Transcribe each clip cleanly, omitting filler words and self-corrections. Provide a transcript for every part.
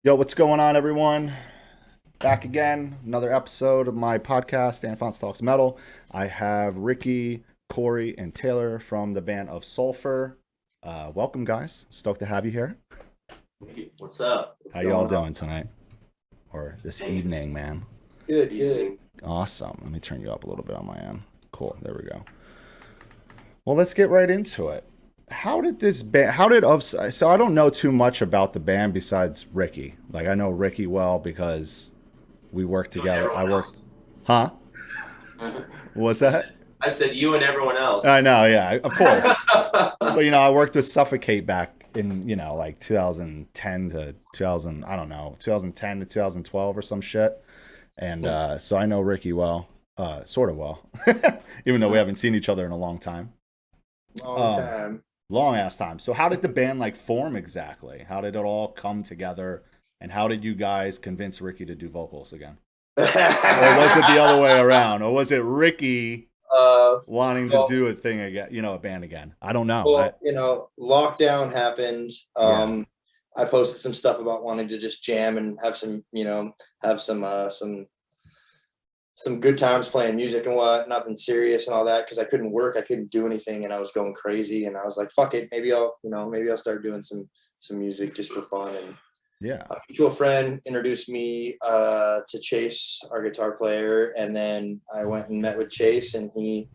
Yo, what's going on, everyone? Back again, another episode of my podcast, Danfonce Talks Metal. I have Ricky, Cory, and Taylor from the band Ov Sulfur. Welcome, guys. Stoked to have you here. Hey, what's up? What's How y'all going on? doing tonight? Or this Hey, evening, man? Good, good. easy. Awesome. Let me turn you up a little bit on my end. Cool. There we go. Well, let's get right into it. How did this band? How did Ov? So I don't know too much about the band besides Ricky. Like I know Ricky well because we worked You and together. I everyone worked. else. Huh? What's that? I said you and everyone else. I know, yeah, of course. But I worked with Suffokate back in like 2010 to 2000. I don't know, 2010 to 2012 or some shit. And so I know Ricky well, sort of well, even though we haven't seen each other in a long time, Long um, time. long ass time. So how did the band like form exactly? How did it all come together? And how did you guys convince Ricky to do vocals again? Or was it the other way around? Or was it Ricky uh, wanting to well, do a thing again, a band again? I don't know. lockdown happened. Yeah, I posted some stuff about wanting to just jam and have some, have some good times playing music and what, nothing serious and all that, because I couldn't work, I couldn't do anything, and I was going crazy. And I was like, fuck it, maybe I'll start doing some music just for fun. And yeah. a mutual friend introduced me to Chase, our guitar player, and then I went and met with Chase, and he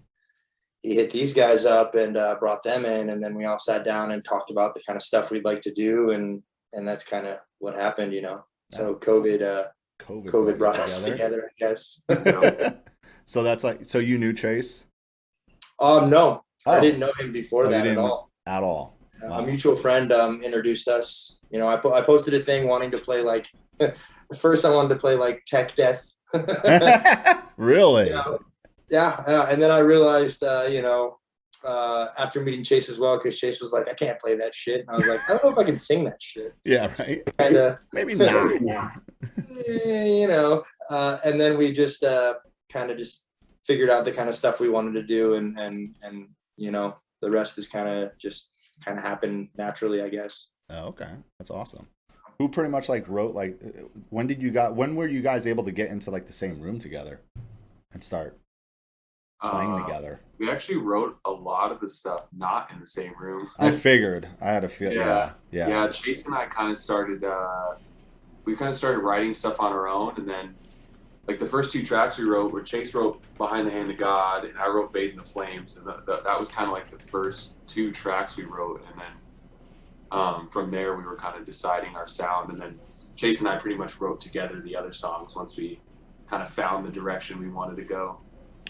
hit these guys up and brought them in, and then we all sat down and talked about the kind of stuff we'd like to do, and that's kind of what happened. Yeah. So COVID COVID brought brought us you together, I guess. together. So that's like, so you knew Chase? No, I Oh, didn't know him before oh, you that at didn't all. at all. A Wow. mutual friend introduced us. I posted a thing wanting to play like. First, I wanted to play like tech death. Really? Yeah, yeah. And then I realized, after meeting Chase as well, because Chase was like, I can't play that shit. And I was like, I don't know if I can sing that shit. Yeah, right. Kind of, Maybe not. and then we just kind of just figured out the kind of stuff we wanted to do, and the rest is kind of happened naturally, I guess. Oh, okay, that's awesome. Who pretty much like wrote like when were you guys able to get into like the same room together and start playing Uh, together? we actually wrote a lot of the stuff not in the same room. I figured. I had a feel. Yeah, Yeah, yeah, yeah. Chase and I kind of started. We kind of started writing stuff on our own, and then like the first two tracks we wrote, where Chase wrote "Behind the Hand of God" and I wrote "Bathe in the Flames," and that was kind of like the first two tracks we wrote, and then from there we were kind of deciding our sound, and then Chase and I pretty much wrote together the other songs once we kind of found the direction we wanted to go.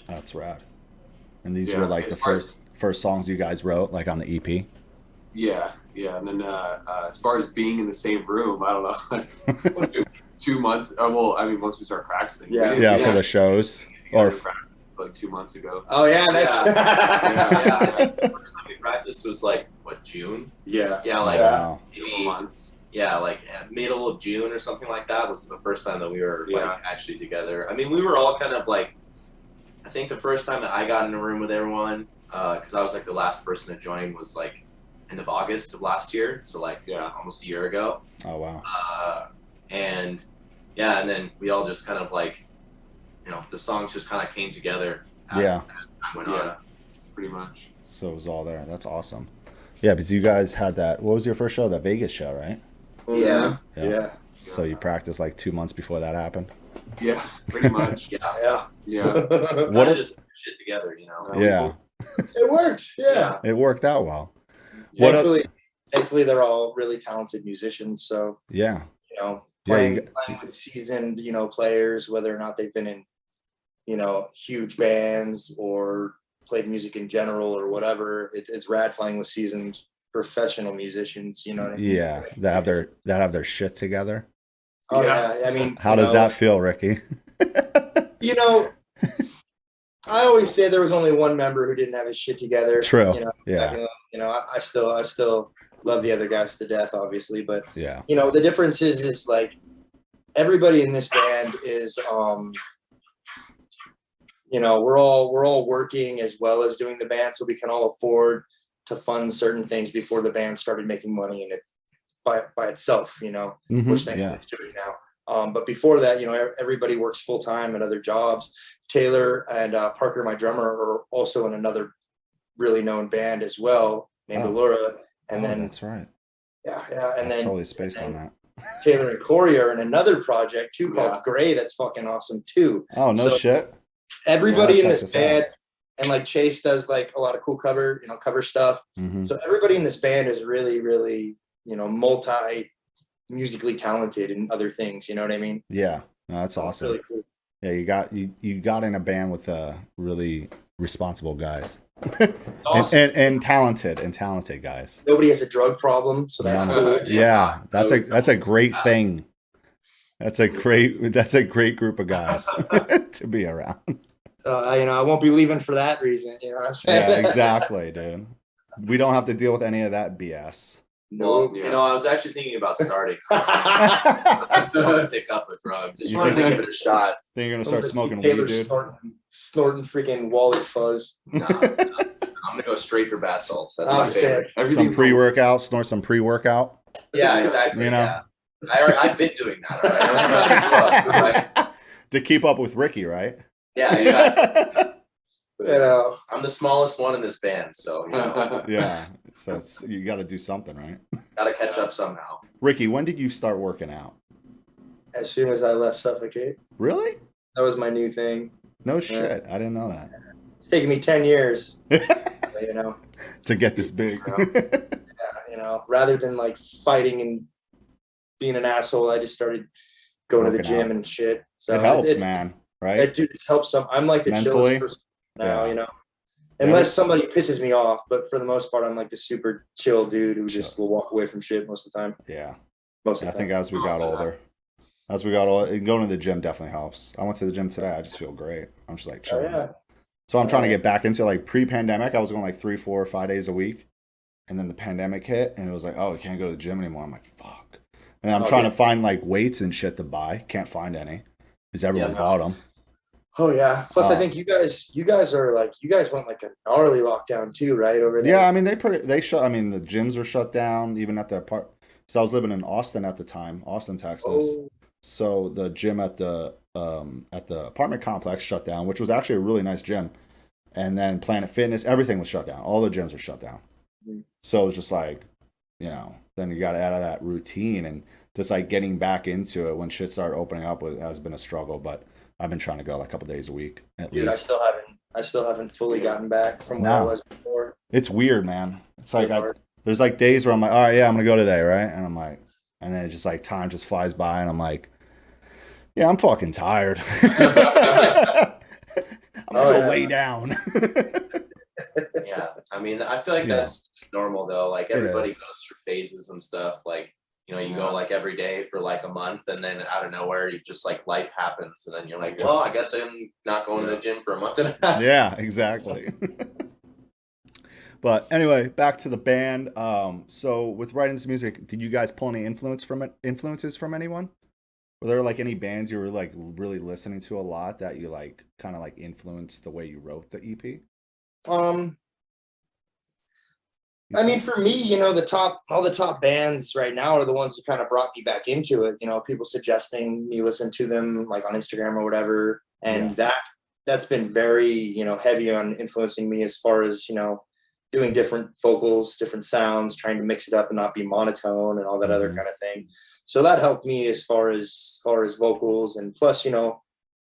that's rad. And these were Yeah, like the as far as first songs you guys wrote, like on the EP. yeah, yeah, and then as far as being in the same room, I don't know, like 2 months. Well, I mean, once we started practicing, Yeah. we Yeah, didn't for the actually shows. Or together practice like 2 months ago. Oh yeah, that's Yeah, Yeah, yeah. yeah, The first time we practiced was like what, June? yeah, Yeah, oh like wow, couple maybe months. like middle of June or something like that was the first time that we were like Yeah, actually together. I mean, we were all kind of like, I think the first time that I got in a room with everyone, because I was like the last person to join was like end of August of last year, so like yeah, almost a year ago. oh wow. And yeah, and then we all just kind of like, the songs just kind of came together as Yeah. time went yeah, on. pretty much. So it was all there. That's awesome. Yeah, because you guys had that. What was your first show? That Vegas show, right? Yeah. Yeah. Yeah. So you practiced like 2 months before that happened. Yeah, pretty much. Yeah. Yeah. Yeah, What? Kind of just shit together, Yeah, It worked. Yeah. Yeah. it worked out well. yeah, What? Thankfully, they're all really talented musicians. So, Yeah, yeah. playing with seasoned, players, whether or not they've been in, huge bands or played music in general or whatever. It's rad playing with seasoned professional musicians. You know what I mean? Yeah, that have their shit together. Oh yeah, yeah. I mean, How does that feel, Ricky? you know, I always say there was only one member who didn't have his shit together. True. Back Yeah, in I still love the other guys to death, obviously, but yeah, the difference is like everybody in this band is we're all working as well as doing the band, so we can all afford to fund certain things before the band started making money, and by itself, you know, Mhm, which thankfully it's doing now. But before that, you know, everybody works full time at other jobs. Taylor and Parker, my drummer, are also in another really known band as well, named Allura. And then that's right. Yeah, and then totally spaced on that. Taylor and Cory are in another project too called Gray. That's fucking awesome too. Oh, no shit. Everybody in this band, out. and like Chase does like a lot of cool cover stuff. Mm-hmm. So everybody in this band is really, really, you know, multi musically talented in other things. You know what I mean? Yeah, no, that's awesome. Really cool. Yeah, you got in a band with really responsible guys. Awesome. and talented guys. Nobody has a drug problem, so that's cool. Yeah, that's a great thing. That's a great group of guys to be around. You know, I won't be leaving for that reason. You know what I'm saying? Yeah, exactly, dude. We don't have to deal with any of that BS. Well, you know, I was actually thinking about starting. Don't pick up a drug. Just want to give it a shot. Think you're gonna start smoking weed, dude? Snorting freaking wallet fuzz. No, I'm gonna go straight for bath salts. That's my favorite. Some pre-workout. Snort some pre-workout. Yeah, exactly. You know, I've been doing that. Right? To keep up with Ricky, right? Yeah. You know, I'm the smallest one in this band, so you know. Yeah. So you got to do something, right? Got to catch up somehow. Ricky, when did you start working out? As soon as I left Suffokate. Really? That was my new thing. No shit. I didn't know that. It's taken me 10 years, you know, to get this big. Yeah, you know, rather than like fighting and being an asshole, I just started going to the gym and shit. So it helps, man. Right? It helps some. I'm like the chillest person now, you know. Unless somebody pisses me off, but for the most part, I'm like the super chill dude who just will walk away from shit most of the time. Yeah. Most of the time. I think as we got older, going to the gym definitely helps. I went to the gym today. I just feel great. I'm just like chilling. Oh, yeah. So I'm trying to get back into like pre-pandemic. I was going like 3, 4, 5 days a week. And then the pandemic hit and it was like, oh, we can't go to the gym anymore. I'm like, fuck. And I'm trying to find like weights and shit to buy. Can't find any because everyone bought them. Oh yeah. Plus, I think you guys are like, you guys went like a gnarly lockdown too, right? Over there. Yeah, I mean they shut. I mean the gyms were shut down even at the part. So I was living in Austin at the time, Austin, Texas. Oh. So the gym at the apartment complex shut down, which was actually a really nice gym. And then Planet Fitness, everything was shut down. All the gyms were shut down. Mm-hmm. So it was just like, you know, then you got out of that routine and just like getting back into it when shit started opening up has been a struggle, but. I've been trying to go like a couple days a week at least. I still haven't fully gotten back from where I was before. It's weird, man. It's like there's like days where I'm like, all right, yeah, I'm gonna go today, right? And I'm like, and then it just like time just flies by, and I'm like, yeah, I'm fucking tired. I'm gonna lay down. Yeah, I mean, I feel like that's normal though. Like everybody goes through phases and stuff. Like. You know, you go like every day for like a month and then out of nowhere, you just like life happens. And then you're like, well, I guess I'm not going to the gym for a month and a half. Yeah, exactly. But anyway, back to the band. So with writing this music, did you guys pull any influences from anyone? Were there like any bands you were like really listening to a lot that you like kind of like influenced the way you wrote the EP? I mean, for me, you know, all the top bands right now are the ones who kind of brought me back into it. You know, people suggesting me listen to them like on Instagram or whatever. And that's been very, you know, heavy on influencing me as far as, you know, doing different vocals, different sounds, trying to mix it up and not be monotone and all that other kind of thing. So that helped me as far as vocals. And plus, you know,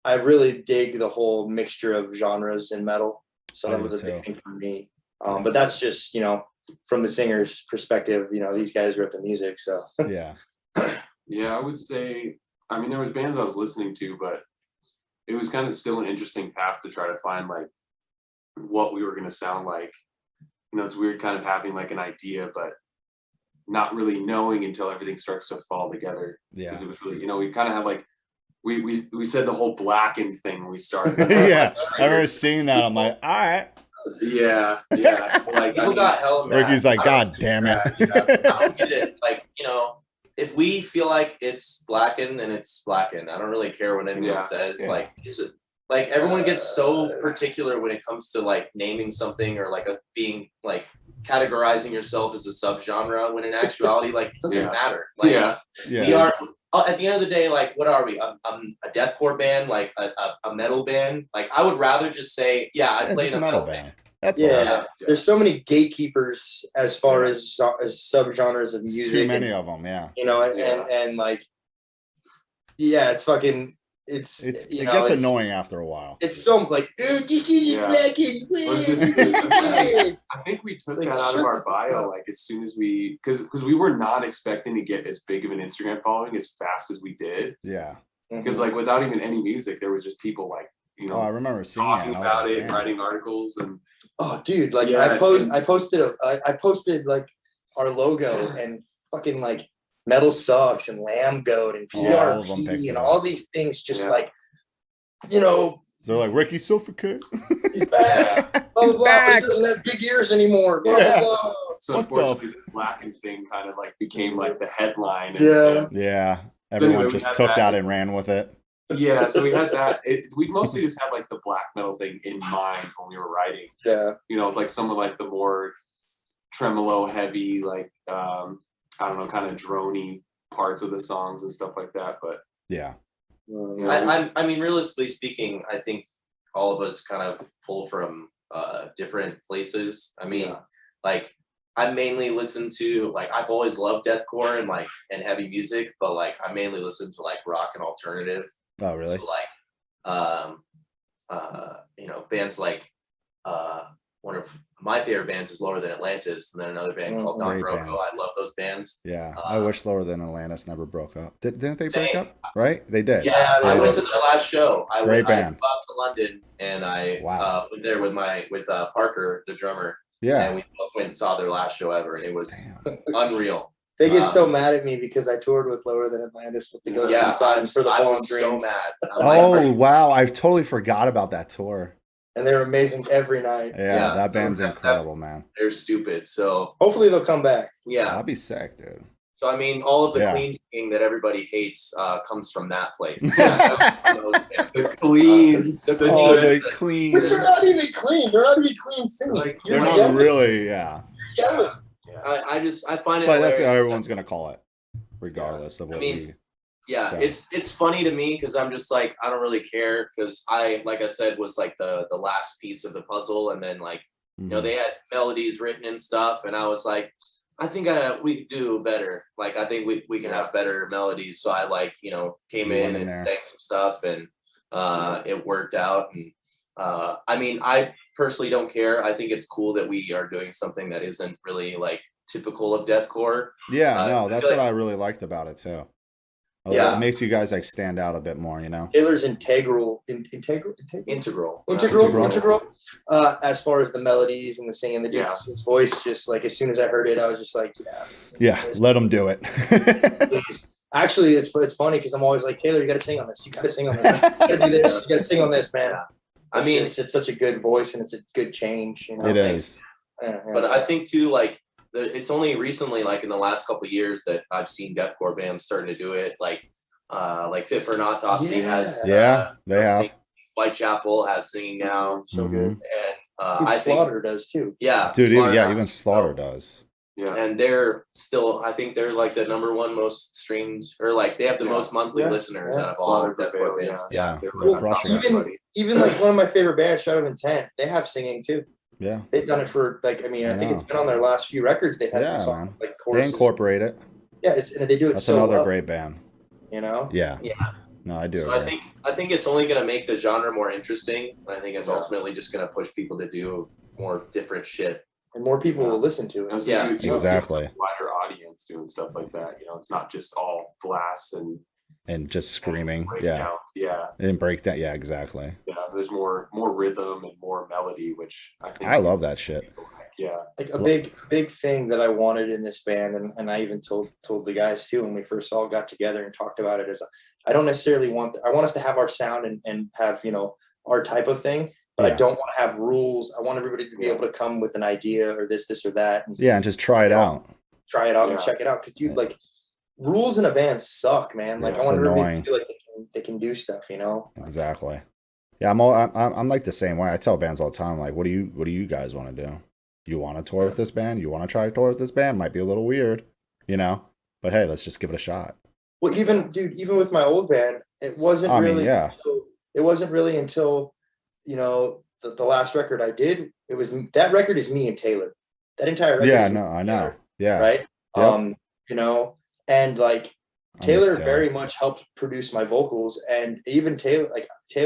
I really dig the whole mixture of genres in metal. So that was a big thing for me. But that's just, you know, from the singer's perspective, you know, these guys wrote the music, so. Yeah, I would say, I mean, there was bands I was listening to, but it was kind of still an interesting path to try to find like what we were going to sound like. You know, it's weird kind of having like an idea, but not really knowing until everything starts to fall together. Yeah, because it was really, you know, we kind of have like we said the whole blackened thing when we started. Yeah, I remember seeing that. I'm like, all right. Yeah. So, like, people got hella mad. Ricky's like, God damn it. I don't get it. Like, you know, if we feel like it's blackened, then it's blackened. I don't really care what anyone says. Yeah. Like everyone gets so particular when it comes to like naming something or like being like categorizing yourself as a subgenre when in actuality, like, it doesn't Yeah. matter. Like, Yeah. we are at the end of the day, like, what are we? A deathcore band, like a metal band? Like, I would rather just say, yeah, I play just in a metal band. That's Yeah. all. Yeah. There's so many gatekeepers as far as subgenres of There's music. too many and, of them. Yeah. you know, and like, yeah, it's fucking. It gets annoying after a while. It's so like, dude, this is Yeah. black and white. I think we took It's like, that out shut of our the fuck bio up. like as soon as we, because we were not expecting to get as big of an Instagram following as fast as we did. Yeah. Because like without even any music, there was just people like, you Oh, I know, remember seeing talking it. And I was about like, it, damn. writing articles, and Oh, dude, like Yeah, I posted like our logo and fucking like Metal Sucks and Lamb Goat and Yeah, all of them picked PRP it and up. all these things just Yeah. like, you know, So they're like, Ricky Suffokate. he's back. Blah, blah, He's blah, but back. he doesn't have big ears anymore. Blah, Yeah. blah, blah. so What unfortunately the blackened thing kind of like became like the headline. And, Yeah. Yeah. Everyone anyway, we just had took that. that and ran with it. Yeah, so we had that. We mostly just had like the black metal thing in mind when we were writing. Yeah. You know, like some of like the more tremolo heavy, like I don't know, kind of droney parts of the songs and stuff like that. But Yeah. I mean, realistically speaking, I think all of us kind of pull from different places. I mean, Yeah. like, I mainly listen to, like, I've always loved deathcore and heavy music, but like I mainly listen to like rock and alternative. Oh, really? So like, you know, bands like one of my favorite bands is Lower Than Atlantis, and then another band called Don Great Broco. band. I love those bands. Yeah. I wish Lower Than Atlantis never broke up. Didn't they break Same. up? Right? They did. Yeah, they I did. went to their last show. I Great went band. out to London, and I Wow. went there with Parker, the drummer, Yeah. and we both went and saw their last show ever, and it was Damn. unreal. They get so mad at me because I toured with Lower Than Atlantis with the Ghost Yeah, Inside I'm for the I Fallen was so Dreams. mad. I'm like, are Oh, you- wow. I totally forgot about that tour. And they were amazing every night. Yeah, Yeah. that band's That- incredible, man. they're stupid. So Hopefully they'll come back. yeah. That'd be sick, dude. So I mean, all of the Yeah. clean singing that everybody hates comes from that place. the cleans, The the Oh, clean- they clean. But they're not even clean. They're not even clean singing. Like, They're You're not yelling. really, yeah. You're yelling. I find it. But that's what hilarious. everyone's gonna call it, regardless of what mean, we. Yeah, So. it's funny to me because I'm just like, I don't really care because like I said, was like the last piece of the puzzle, and then like, you know, Mhm. they had melodies written and stuff, and I was like, I think we could do better. Like, I think we can have better melodies. So I like, you know, came You in went in and there. sang some stuff, and it worked out. And I mean, I personally don't care. I think it's cool that we are doing something that isn't really like typical of deathcore. Yeah, I no, feel that's like- what I really liked about it too. Yeah. It makes you guys like stand out a bit more, you know. Taylor's integral. Integral. Integral. As far as the melodies and the singing, the dude's Yeah. his voice, just like as soon as I heard it, I was just like, yeah. Yeah, let them do it. Please. Actually, it's funny because I'm always like, Taylor, you got to sing on this. You got to sing on this. You got to do this. You got to sing on this, man. Yeah. I mean, it's such a good voice and it's a good change. You know? It is. Yeah, yeah. but I think too, like, it's only recently, like in the last couple of years, that I've seen deathcore bands starting to do it. Like Fit for an Autopsy has. Yeah, they have. singing. Whitechapel has singing now, so Mhm. good. and Dude, I think, Slaughter does too. yeah, Dude, Slaughter yeah, has even to Slaughter go. does. Yeah. And they're still, I think they're like the number one most streamed, or like they have the Yeah. most monthly Yeah. listeners Yeah. out of all Slaughter deathcore prevail, bands. Yeah, They're they're on top crushing of it. everybody. Even like one of my favorite bands, Shadow of Intent, they have singing too. Yeah, They've done it for like, I mean, I think I it's been on their last few records. They've had Yeah, some songs man. like they choruses. incorporate it. Yeah, and they do it That's so another well, great band. you know. Yeah. Yeah. No, I do. So agree. I think it's only going to make the genre more interesting. I think it's Yeah. ultimately just going to push people to do more different shit. And more people will listen to And it. so Yeah, you exactly. have a wider audience doing stuff like that. You know, it's not just all blasts and And just screaming. Yeah. breakdowns. Yeah. And break that. Yeah, exactly. Yeah. There's more rhythm and more melody, which I think I love that shit. people like. Yeah. Like a big thing that I wanted in this band, and I even told the guys too when we first all got together and talked about it, is I don't necessarily I want us to have our sound and have, you know, our type of thing, but Yeah. I don't want to have rules. I want everybody to be able to come with an idea or this or that and Yeah, and just try it out. try it out and Yeah. check it out. Cause dude, like rules in a band suck, man. Like Yeah, I want it's everybody annoying. to feel like they can do stuff, you know? Exactly. Yeah, I'm like the same way. I tell bands all the time, like, what do you guys want to do? You want to tour with this band? You want to try to tour with this band? Might be a little weird, but hey, let's just give it a shot. Well, even with my old band, it wasn't really until the last record I did. It was that record is me and Taylor. That entire record. Yeah, no, I know. Yeah. Right. Yep. And like Taylor very much helped produce my vocals, and even Taylor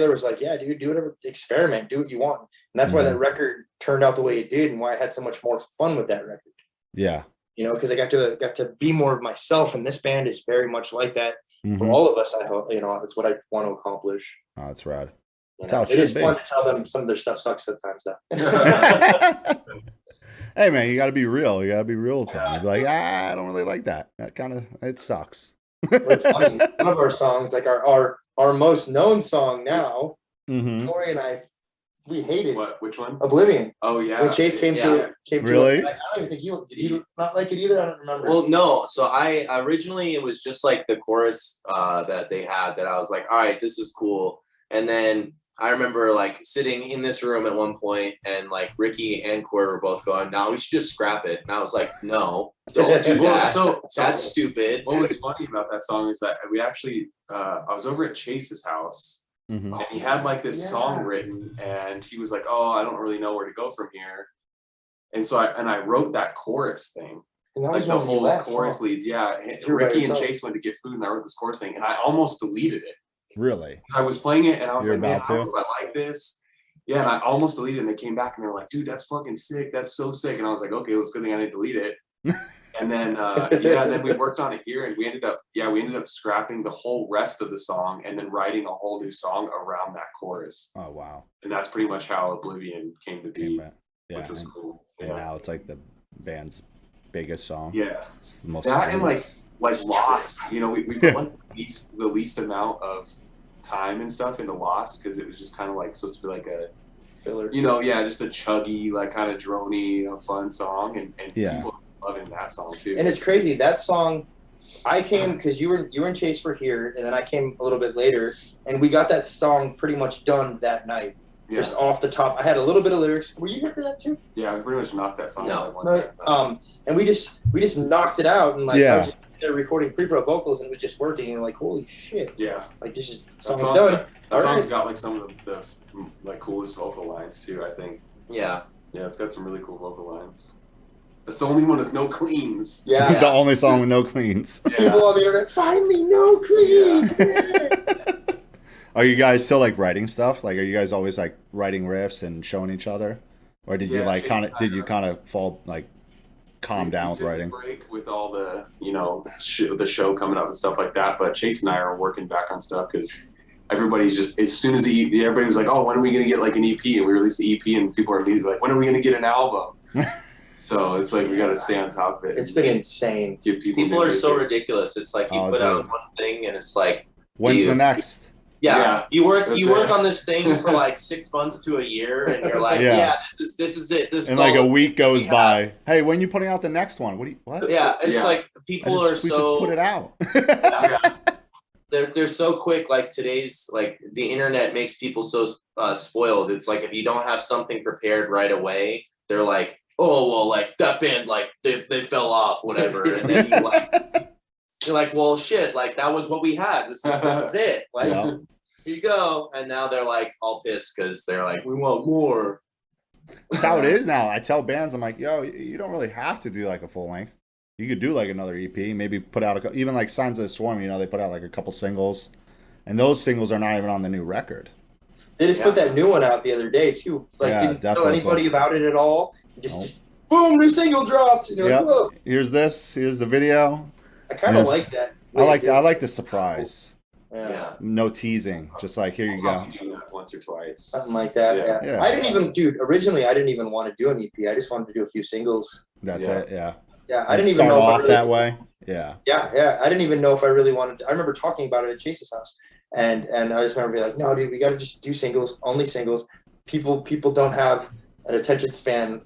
was like, yeah, dude, do whatever, experiment, do what you want. And that's why that record turned out the way it did, and why I had so much more fun with that record. Yeah. Because I got to be more of myself, and this band is very much like that for all of us. I hope it's what I want to accomplish. Oh, that's rad. That's how it is be. fun to tell them some of their stuff sucks sometimes, though. Hey man, you got to be real. You got to be real with them. You'd be like, I don't really like that. It sucks. It's funny. One of our songs, like our most known song now, Cory and I, we hated. What? Which one? Oblivion. Oh yeah. When Chase came to really? I don't even think did you not like it either? I don't remember. Well, no. So I originally, it was just like the chorus that they had that I was like, all right, this is cool. And then I remember like sitting in this room at one point, and like Ricky and Cory were both going, "No, we should just scrap it." And I was like, "No, don't do that. So that's stupid." What was funny about that song is that we actually, I was over at Chase's house, and he had like this song written, and he was like, "Oh, I don't really know where to go from here." And so I wrote that chorus thing, like the whole chorus leads. Yeah, Ricky and Chase went to get food, and I wrote this chorus thing, and I almost deleted it. Really? I was playing it and I was like, man, I like this. Yeah, and I almost deleted it, and they came back and they were like, dude, that's fucking sick. That's so sick. And I was like, okay, well, it's a good thing I didn't delete it. And then and then we worked on it here, and we ended up scrapping the whole rest of the song and then writing a whole new song around that chorus. Oh wow. And that's pretty much how Oblivion came to be. Which was cool. And now it's like the band's biggest song. Yeah. It's the most that and like Lost. We put like the least amount of time and stuff into Lost because it was just kind of like supposed to be like a filler, just a chuggy, like kind of drony, fun song, and people are loving that song too. And it's crazy, that song, I came because you and Chase were here, and then I came a little bit later, and we got that song pretty much done that night. Just off the top. I had a little bit of lyrics. Were you here for that too? Yeah, I pretty much knocked that song out. And we just knocked it out, and like I was just recording pre-pro vocals, and it was just working, and like, holy shit. Yeah. Like this is song's done. That song's got like some of the like coolest vocal lines too, I think. Yeah. Yeah, it's got some really cool vocal lines. It's the only one with no cleans. Yeah. The only song with no cleans. Yeah. People on the internet, find me no cleans. Yeah. Are you guys still like writing stuff? Like, are you guys always like writing riffs and showing each other, or did you like kind of fall like calm down with writing? Break with all the the show coming up and stuff like that, but Chase and I are working back on stuff because everybody's just, as soon as everybody was like, oh, when are we gonna get like an EP? And we released the EP, and people are immediately like, when are we gonna get an album? So it's like we gotta stay on top of it. It's been insane. Give people are so ridiculous. It's like you put out one thing, and it's like, when's the next? Yeah, you work on this thing for like 6 months to a year, and you're like, this is it. This and like a week goes by. Hey, when are you putting out the next one? What? Yeah, it's like people are so. We just put it out. They're so quick. Like today's, like the internet makes people so spoiled. It's like if you don't have something prepared right away, they're like, oh well, like that band, like they fell off, whatever, and then you're like, well, shit, like that was what we had. This is it. Like, here you go. And now they're like all pissed because they're like, we want more. That's how it is now. I tell bands, I'm like, yo, you don't really have to do like a full length. You could do like another EP, maybe put out even like Signs of the Swarm. They put out like a couple singles, and those singles are not even on the new record. They just put that new one out the other day too. Like, didn't know anybody about it at all. Just boom, new single dropped. And you're like, whoa. Here's the video. I kind of like that. I like the surprise. Yeah. No teasing. Just like, here you go. Do that once or twice. Something like that. Yeah. I didn't even, originally I didn't even want to do an EP. I just wanted to do a few singles. That's it. Yeah. Yeah. I didn't even know off that way. Yeah. Yeah. I didn't even know if I really wanted to. I remember talking about it at Chase's house. And I just remember being like, no, dude, we got to just do singles, only singles. People don't have an attention span,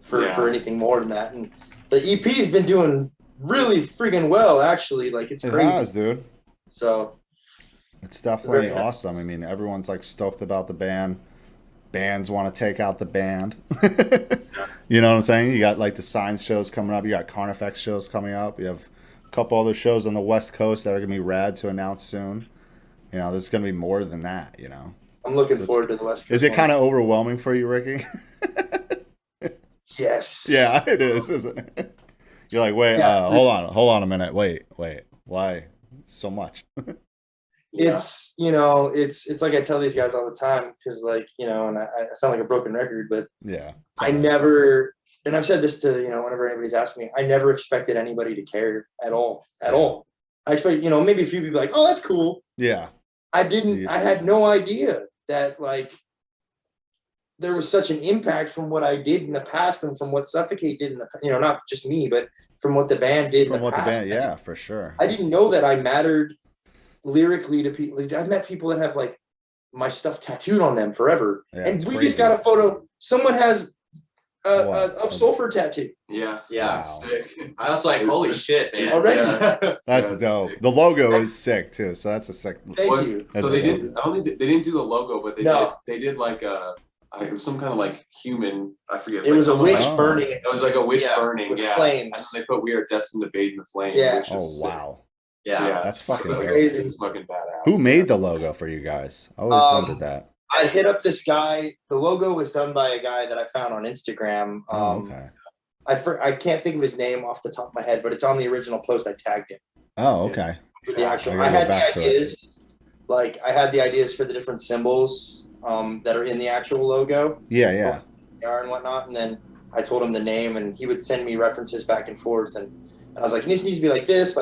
for anything more than that. And the EP's been doing really freaking well, actually. Like, it's crazy. It has, dude. So it's definitely awesome. I mean, everyone's like stoked about the band. bands want to take out the band. You know what I'm saying? You got like the Signs shows coming up. You got Carnifex shows coming up. You have a couple other shows on the West Coast that are gonna be rad to announce soon. You know, there's gonna be more than that. You know, I'm looking forward to the West Coast. Is it kind of overwhelming for you, Ricky? Yes. Yeah, it is, isn't it? You're like, wait, hold on a minute. Wait, why so much? It's, you know, it's like I tell these guys all the time, because like, you know, and I sound like a broken record, but yeah, I never, and I've said this to, you know, whenever anybody's asked me, I never expected anybody to care at all. I expect, you know, maybe a few people like, oh, that's cool. Yeah. I had no idea that like there was such an impact from what I did in the past and from what Suffokate did in the, you know, not just me, but from what the band did in the past. Yeah, for sure. I didn't know that I mattered lyrically to people. I've met people that have like my stuff tattooed on them forever. Yeah, and we just got a photo. Someone has a sulfur tattoo. Yeah. Wow. Sick. I was like, holy shit, man. Already. That's dope. Sick. The logo is sick too, so that's a sick. Thank you. So they did. I don't think they didn't do the logo, but they did like it was some kind of like human. I forget. It was a witch like, burning. It was like a witch burning. With Yeah. flames. And they put "We are destined to bathe in the flames." Yeah. Which is Wow. Yeah. That's fucking dope. crazy. It's fucking badass. Who made the logo for you guys? I always wondered that. I hit up this guy. The logo was done by a guy that I found on Instagram. Okay. I can't think of his name off the top of my head, but it's on the original post. I tagged him. Oh, okay. The actual. I I gotta go had back the to it. ideas. Like I had the ideas for the different symbols that are in the actual logo. Yeah. And whatnot, and then I told him the name, and he would send me references back and forth, and I was like, this needs to be like this,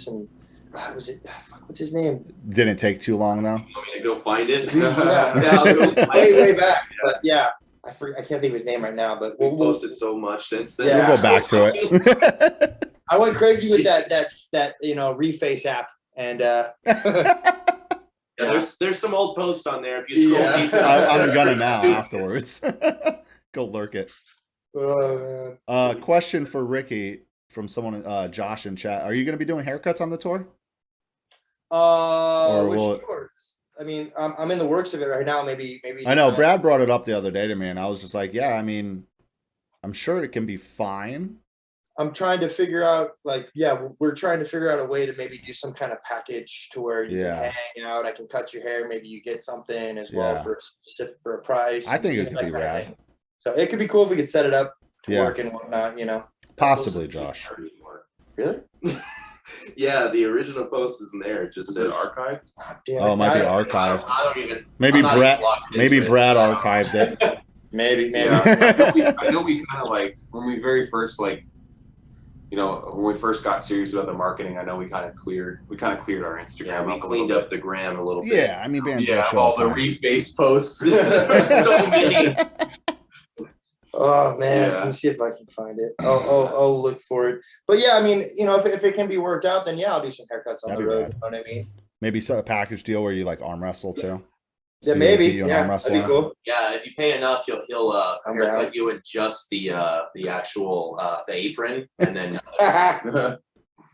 and what's his name? Didn't take too long though. You want me to go find it? Yeah, way back, but yeah, I can't think of his name right now, but We've posted so much since then. Yeah. We'll go back to it. I went crazy with that you know, Reface app, and Yeah, there's some old posts on there. If you scroll deep, I'm gonna now afterwards. Go lurk it. oh, man. Question for Ricky from someone, Josh in chat. Are you gonna be doing haircuts on the tour? Which yours? I mean, I'm in the works of it right now. Maybe. I know Brad brought it up the other day to me, and I was just like, yeah. I mean, I'm sure it can be fine. I'm trying to figure out, like, we're trying to figure out a way to maybe do some kind of package to where you can hang out. I can cut your hair. Maybe you get something as well for a price. I think it could be rad. So it could be cool if we could set it up to work and whatnot, you know. Possibly, Josh. Really? Yeah, the original post isn't there. It just Is says it archived? Oh, it might be archived. I don't even. Maybe I'm not Brad. even logged Maybe into it. Brad archived it. Maybe. Yeah, I know we kind of like when we very first like, you know, when we first got serious about the marketing. I know we kind of cleared our Instagram. Yeah, we cleaned up the gram a little bit. Yeah, I mean, bands show all all the time. reef-based posts. There's so many. Oh man, Yeah. let me see if I can find it. I'll look for it. But yeah, I mean, you know, if it can be worked out, then yeah, I'll do some haircuts on That'd the be road. rad. You know what I mean? Maybe a package deal where you like arm wrestle too. Yeah, So maybe. you an arm Yeah, wrestler. that'd be cool. Yeah, if you pay enough, he'll I'm haircut down. you in just the actual the apron, and then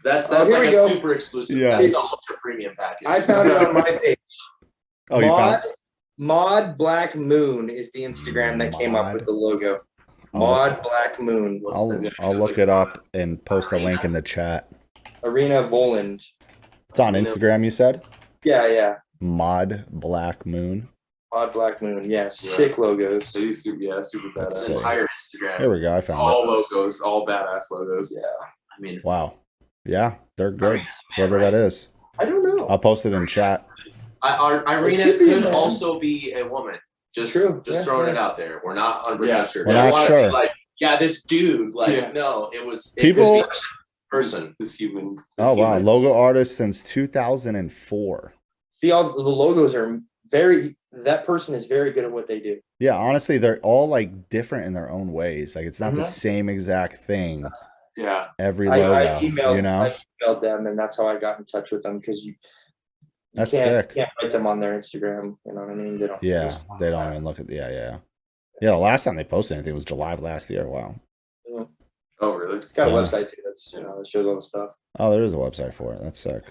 that's Oh, here like we a go. super exclusive. Yeah. That's the ultra premium package. I found it on my page. Oh, you found? Mod Black Moon is the Instagram that came up Mod. with the logo. I'll Mod Black Moon. I'll look it up and post a link in the chat. Arena Voland. It's on Instagram, you said? Yeah. Mod Black Moon. Mod Black Moon. Yeah, sick logos. They used to, super That's badass. sick. entire Instagram. There we go. I found All logos, all badass logos. Yeah. I mean, it. Wow. Yeah, they're good. Arena's a man, Whoever right? that is. I don't know. I'll post it in chat. Irina It could be a could man. also be a woman. Just True, throwing yeah. it out there. We're not 100% Yeah. sure. We're They not wanna be sure. Like, yeah, this dude. Like, Yeah. no, it was People- could be person. This human. Oh, wow. human. Logo artist since 2004. See, all the logos are that person is very good at what they do. Yeah, honestly, they're all like different in their own ways. Like it's not the Mhm. same exact thing Yeah. every I logo. emailed, you know? I emailed them, and that's how I got in touch with them, because you That's can't, sick. can't write them on their Instagram. You know what I mean? They don't. Yeah, they don't even look at yeah. The last time they posted anything was July of last year. Wow. Oh, really? It's got a Yeah. website too. That's that shows all the stuff. Oh, there is a website for it. That's sick.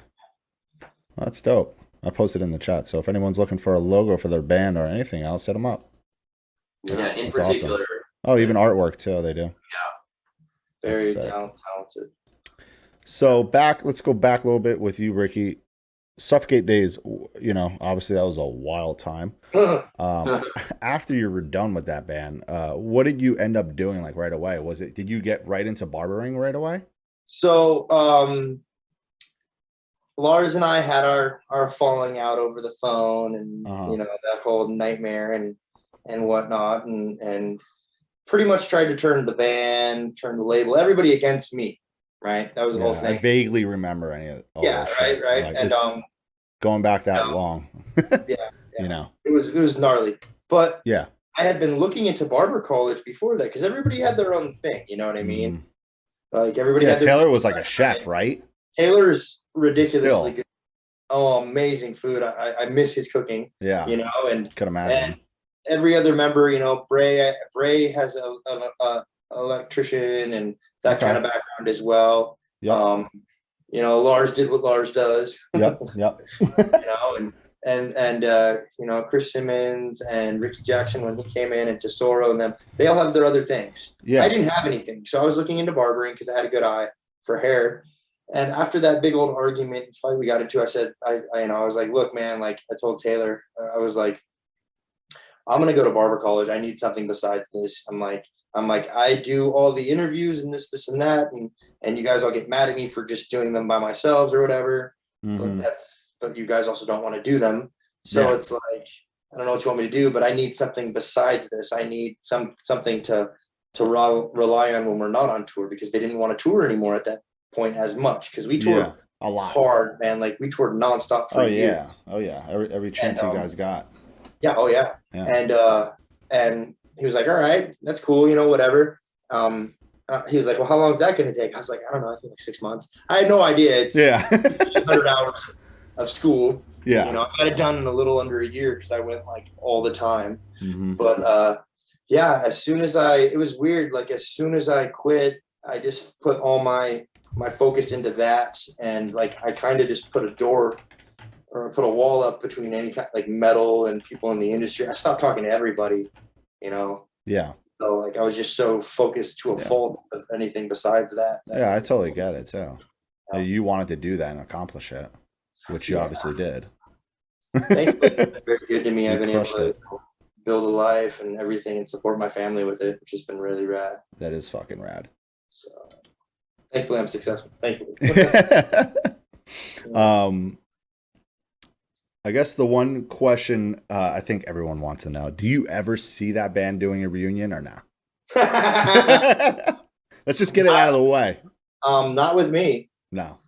That's dope. I posted in the chat. So if anyone's looking for a logo for their band or anything else, hit them up. Yeah, in That's awesome. particular. Oh, even artwork too. They do. Very That's sick. talented. So let's go back a little bit with you, Ricky. Suffokate days, you know, obviously that was a wild time. After you were done with that band, what did you end up doing like right away? Did you get right into barbering right away? So Lars and I had our falling out over the phone, and you know, that whole nightmare and whatnot, and pretty much tried to turn the band, turn the label, everybody against me. Right, that was the whole thing. I vaguely remember any of that shit. Right. Like, and going back that long. yeah, you know, it was gnarly. But yeah, I had been looking into barber college before that because everybody had their own thing. You know what I mean? Like everybody. Yeah, had their Taylor was like a chef, right? Taylor's ridiculously good. Oh, amazing food! I miss his cooking. Yeah, you know, and could imagine. And every other member, you know, Bray has a electrician and that kind of background as well. Yep. You know, Lars did what Lars does. Yep. You know, and you know, Chris Simmons and Ricky Jackson when he came in, and Tesoro and them, they all have their other things. Yeah. I didn't have anything, so I was looking into barbering because I had a good eye for hair. And after that big old argument and fight we got into, I said, I was like, look, man, like I told Taylor, I was like, I'm gonna go to barber college. I need something besides this. I'm like, I do all the interviews and this and that, and you guys all get mad at me for just doing them by myself or whatever. But you guys also don't want to do them. So it's like, I don't know what you want me to do, but I need something besides this. I need something to rely on when we're not on tour, because they didn't want to tour anymore at that point as much, because we toured a lot hard, man. Like we toured nonstop for a year. Every chance you guys got. And he was like, all right, that's cool, you know, whatever. He was like, well, how long is that going to take? I was like, I don't know, I think like 6 months. I had no idea. It's 100 hours of school. Yeah, you know, I got it done in a little under a year because I went like all the time. But as soon as it was weird. Like as soon as I quit, I just put all my focus into that, and like I kind of just put a wall up between any kind like metal and people in the industry. I stopped talking to everybody, you know. Yeah. So like I was just so focused to a fault of anything besides that. Yeah, I totally get it too. You wanted to do that and accomplish it, which you obviously did. Thankfully, it's been very good to me. I've been able to build a life and everything and support my family with it, which has been really rad. That is fucking rad. So thankfully I'm successful. Thankfully. I guess the one question I think everyone wants to know: do you ever see that band doing a reunion or not? Let's just get it out of the way. Not with me. No.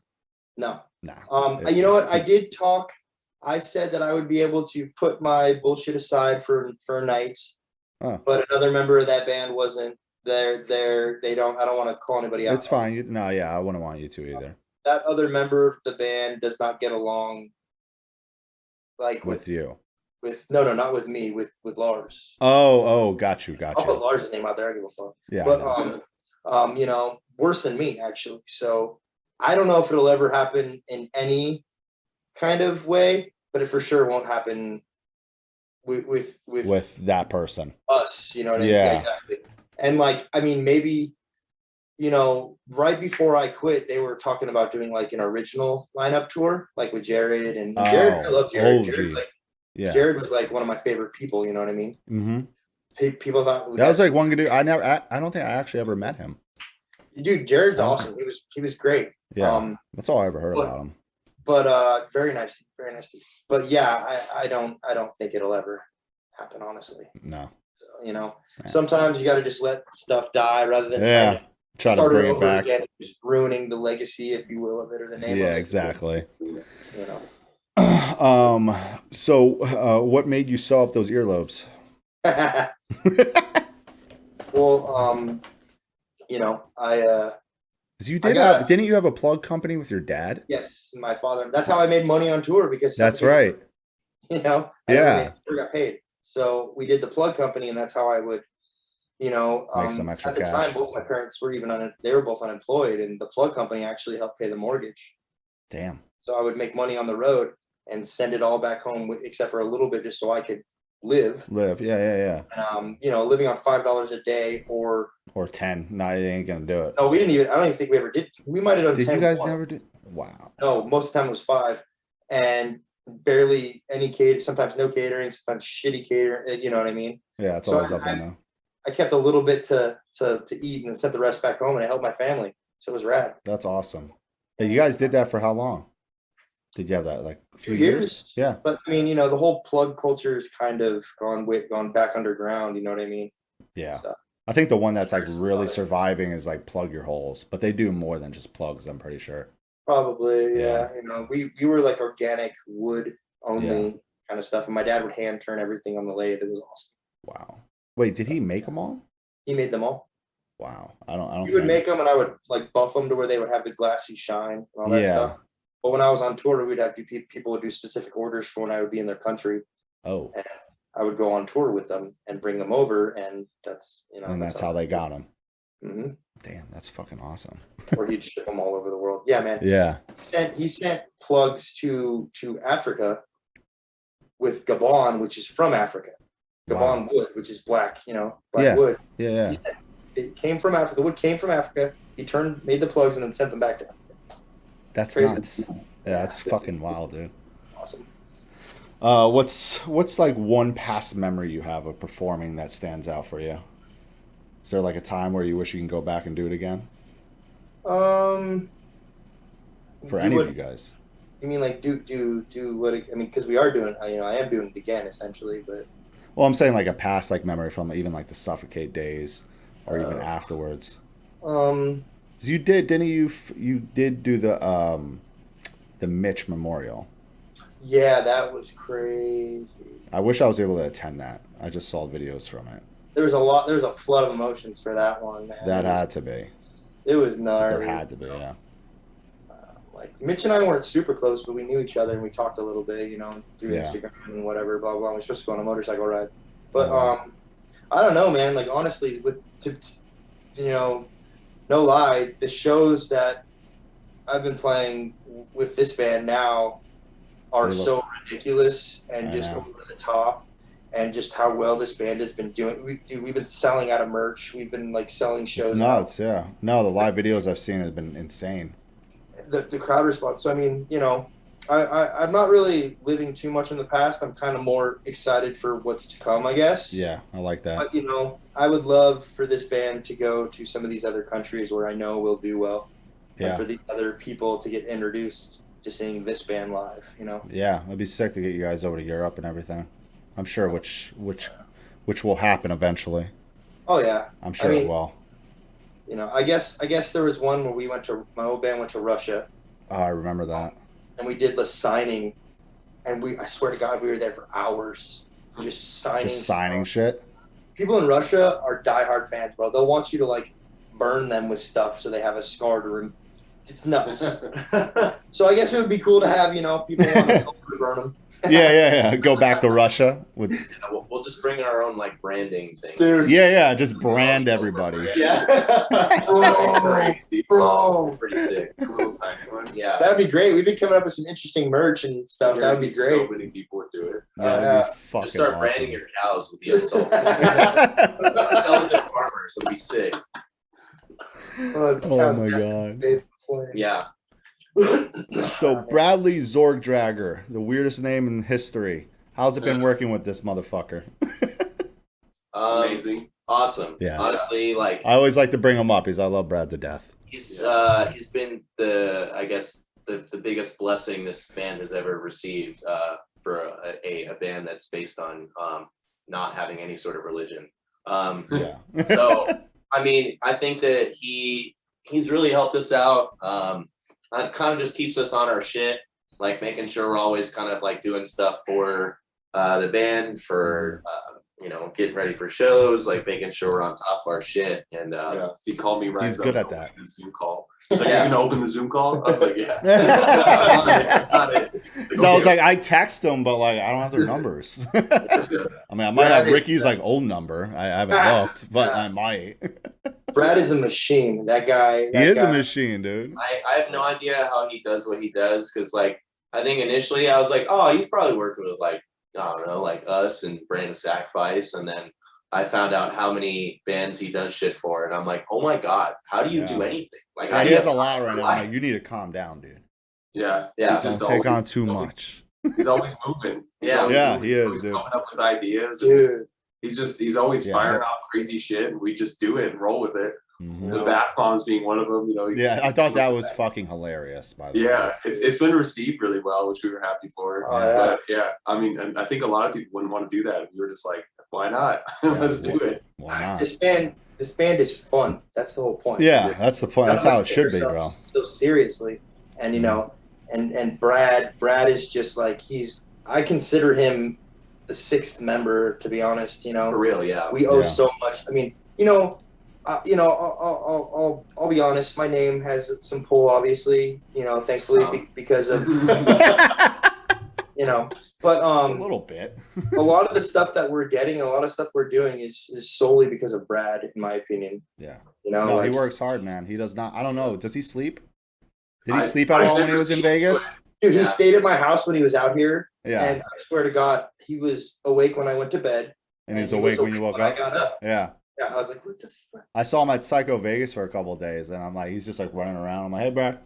You know what? I did talk. I said that I would be able to put my bullshit aside for a night, but another member of that band wasn't there. I don't want to call anybody out. It's fine. I wouldn't want you to either. That other member of the band does not get along. Like with you. Not with me, with Lars. Oh, got you. I'll put Lars' name out there. I give a fuck. Yeah. But you know, worse than me actually. So I don't know if it'll ever happen in any kind of way, but it for sure won't happen with that person. Us, you know what I mean? Yeah, exactly. And like, I mean, maybe, you know, right before I quit, they were talking about doing like an original lineup tour, like with Jared and Jared. I love Jared. Jared was like one of my favorite people. You know what I mean? Mm-hmm. People thought that was like one good dude. I don't think I actually ever met him. Dude, Jared's awesome. He was great. Yeah, that's all I ever heard about him. But very nice. But yeah, I don't think it'll ever happen. Honestly, no. So, you know, sometimes you got to just let stuff die rather than try to bring it back, again, just ruining the legacy, if you will, of it or the name. Yeah, exactly. You know. So, what made you sew up those earlobes? Well, you know, didn't you have a plug company with your dad? Yes, my father. That's how I made money on tour, because that's right. You know, never got paid. So we did the plug company, and that's how I would, you know, make some extra at the cash. time, both my parents were they were both unemployed, and the plug company actually helped pay the mortgage. Damn. So I would make money on the road and send it all back home, except for a little bit, just so I could live. Yeah. You know, living on $5 a day or 10. No, they ain't gonna do it. no, we didn't even. I don't even think we ever did. We might have done. Did 10 you guys once. never do? Wow. No, most of the time it was 5, and barely any cater. Sometimes no catering. Sometimes shitty catering. You know what I mean? Yeah, it's So always up there now. I kept a little bit to eat and then sent the rest back home, and I helped my family. So it was rad. That's awesome. Hey, you guys did that for how long? Did you have that like a few years? Yeah. But I mean, you know, the whole plug culture is kind of gone back underground. You know what I mean? Yeah. So, I think the one that's like really surviving is like Plug Your Holes, but they do more than just plugs, I'm pretty sure. probably, Yeah. yeah. You know, we were like organic wood only kind of stuff, and my dad would hand turn everything on the lathe. It was awesome. Wow. Wait, did he make them all? He made them all. Wow. I don't. He would make them, and I would like buff them to where they would have the glassy shine and all that stuff. But when I was on tour, we'd have people would do specific orders for when I would be in their country. Oh. And I would go on tour with them and bring them over, and that's And that's how they got them. Mm-hmm. Damn, that's fucking awesome. Or he'd ship them all over the world. Yeah, man. Yeah. And he sent plugs to Africa with Gabon, which is from Africa. Gabon wood, which is black, black wood. Yeah. It came from Africa. The wood came from Africa. He made the plugs and then sent them back to Africa. That's Crazy. nuts. Yeah, that's fucking wild, dude. Awesome. What's like one past memory you have of performing that stands out for you? Is there like a time where you wish you can go back and do it again? For any of you guys. You mean like do what? I mean, because we are doing. I am doing it again essentially, but. Well, I'm saying like a past like memory from even like the Suffokate days, or even afterwards. Because you did, didn't you? You did do the Mitch Memorial. Yeah, that was crazy. I wish I was able to attend that. I just saw videos from it. There was a flood of emotions for that one, man. That had to be. It was gnarly. There had to be, yeah. Like Mitch and I weren't super close, but we knew each other and we talked a little bit, through Instagram and whatever, blah blah. We're supposed to go on a motorcycle ride, but I don't know, man. Like honestly, no lie, the shows that I've been playing with this band now are so ridiculous and just over the top, and just how well this band has been doing. We've been selling out of merch. We've been like selling shows. It's nuts, yeah. No, the live videos I've seen have been insane. The crowd response. So I mean, I'm not really living too much in the past. I'm kind of more excited for what's to come, I guess. Yeah, I like that. But I would love for this band to go to some of these other countries where I know we'll do well. Yeah. And for the other people to get introduced to seeing this band live. Yeah, it'd be sick to get you guys over to Europe and everything. I'm sure which will happen eventually. Oh yeah. I'm sure it will. I guess there was one where my old band went to Russia. Oh, I remember that. And we did the signing, and I swear to God, we were there for hours, just signing. Just signing shit. People in Russia are diehard fans, bro. They'll want you to like burn them with stuff so they have a scar to remember. It's nuts. So I guess it would be cool to have people want to burn them. Yeah. Go back to Russia with. We'll just bring our own like branding thing. Dude. Yeah. Just brand everybody. Yeah. Bro. Pretty sick. Yeah. That'd be great. We've been coming up with some interesting merch and stuff. That would be great. So many people would do it. That'd be fucking Just start awesome. branding your cows with the Ov Sulfur. Sell it to farmers. It'll be sick. Oh my God. Yeah. So Bradley Zorgdragger, the weirdest name in history. How's it been working with this motherfucker? Amazing. Awesome. Yeah. Honestly, like I always like to bring him up because I love Brad to death. he's been the biggest blessing this band has ever received for a band that's based on not having any sort of religion. So I mean, I think that he's really helped us out. It kind of just keeps us on our shit, like making sure we're always kind of like doing stuff for the band, for getting ready for shows, like making sure we're on top of our shit. And he called me right. He's good at that. Zoom call. He's like, "Are you gonna open the Zoom call?" I was like, "Yeah." So I was like, I text them, but like I don't have their numbers. I mean, I might have Ricky's like old number. I haven't looked, but I might. Brad is a machine. That guy. He is a machine, dude. I have no idea how he does what he does, because like I think initially I was like, oh, he's probably working with like I don't know, like Us and Brand of Sacrifice, and then I found out how many bands he does shit for, and I'm like, oh my god, how do you do anything? Like, he has a lot right now. Like, you need to calm down, dude. Yeah. Just don't take on too much. He's always moving. He is, dude. Coming up with ideas. Dude. He's always firing off crazy shit, and we just do it and roll with it. Mm-hmm. The bath bombs being one of them, I thought that was fucking hilarious, by the way. Yeah, it's been received really well, which we were happy for. But I mean, and I think a lot of people wouldn't want to do that. We were just like, why not? Let's do it. Why not? This band is fun. That's the whole point. Yeah, that's the point. That's how it should be, bro. So seriously, and and Brad is just like I consider him the sixth member, to be honest. For real, yeah. We owe so much. I mean, I'll be honest. My name has some pull, obviously. Thankfully, because of But a little bit. a lot of the stuff that we're getting, a lot of stuff we're doing is solely because of Brad, in my opinion. Yeah. No, he works hard, man. He does not. I don't know. Does he sleep? Did he sleep at all when he was in Vegas? Dude, he stayed at my house when he was out here. Yeah. And I swear to God, he was awake when I went to bed. And he was awake when you woke up? I got up. Yeah. Yeah, I was like, what the fuck? I saw him at Psycho Vegas for a couple of days, and I'm like, he's just like running around. I'm like, hey, Brad,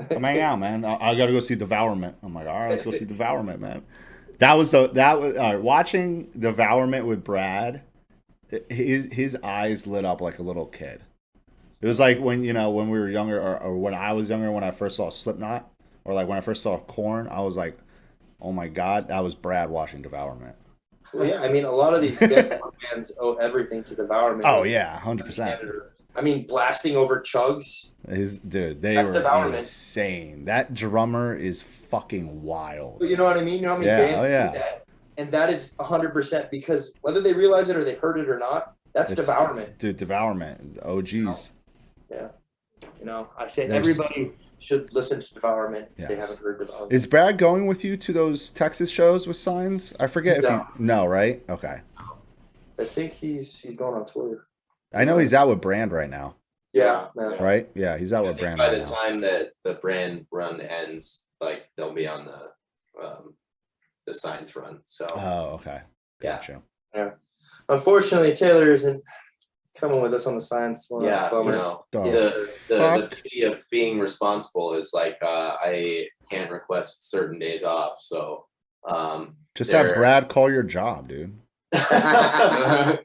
come hang out, man. I got to go see Devourment. I'm like, all right, let's go see Devourment, man. Watching Devourment with Brad, his eyes lit up like a little kid. It was like when we were younger, or when I was younger, when I first saw Slipknot, or like when I first saw Korn, I was like, oh my God, that was Brad watching Devourment. Well, yeah, I mean, a lot of these deathcore bands owe everything to Devourment. Oh, yeah, 100%. I mean, blasting over chugs. They That's were Devourment. insane. That drummer is fucking wild. You know what I mean? You know how many bands do that? And that is 100% because whether they realize it or they heard it or not, it's Devourment. Dude, Devourment, OGs. Yeah. I say everybody should listen to Devourment if they haven't heard Devourment. Is Brad going with you to those Texas shows with Signs? I forget No, right? Okay. I think he's going on tour. I know he's out with Brand right now. Yeah. Right? Yeah, he's out with Brand by the time that the Brand run ends, like they'll be on the Signs run. So okay. Gotcha. Yeah. Unfortunately, Taylor isn't coming with us on the Signs one. Yeah, the beauty of being responsible is like I can't request certain days off, so just have Brad call your job, dude.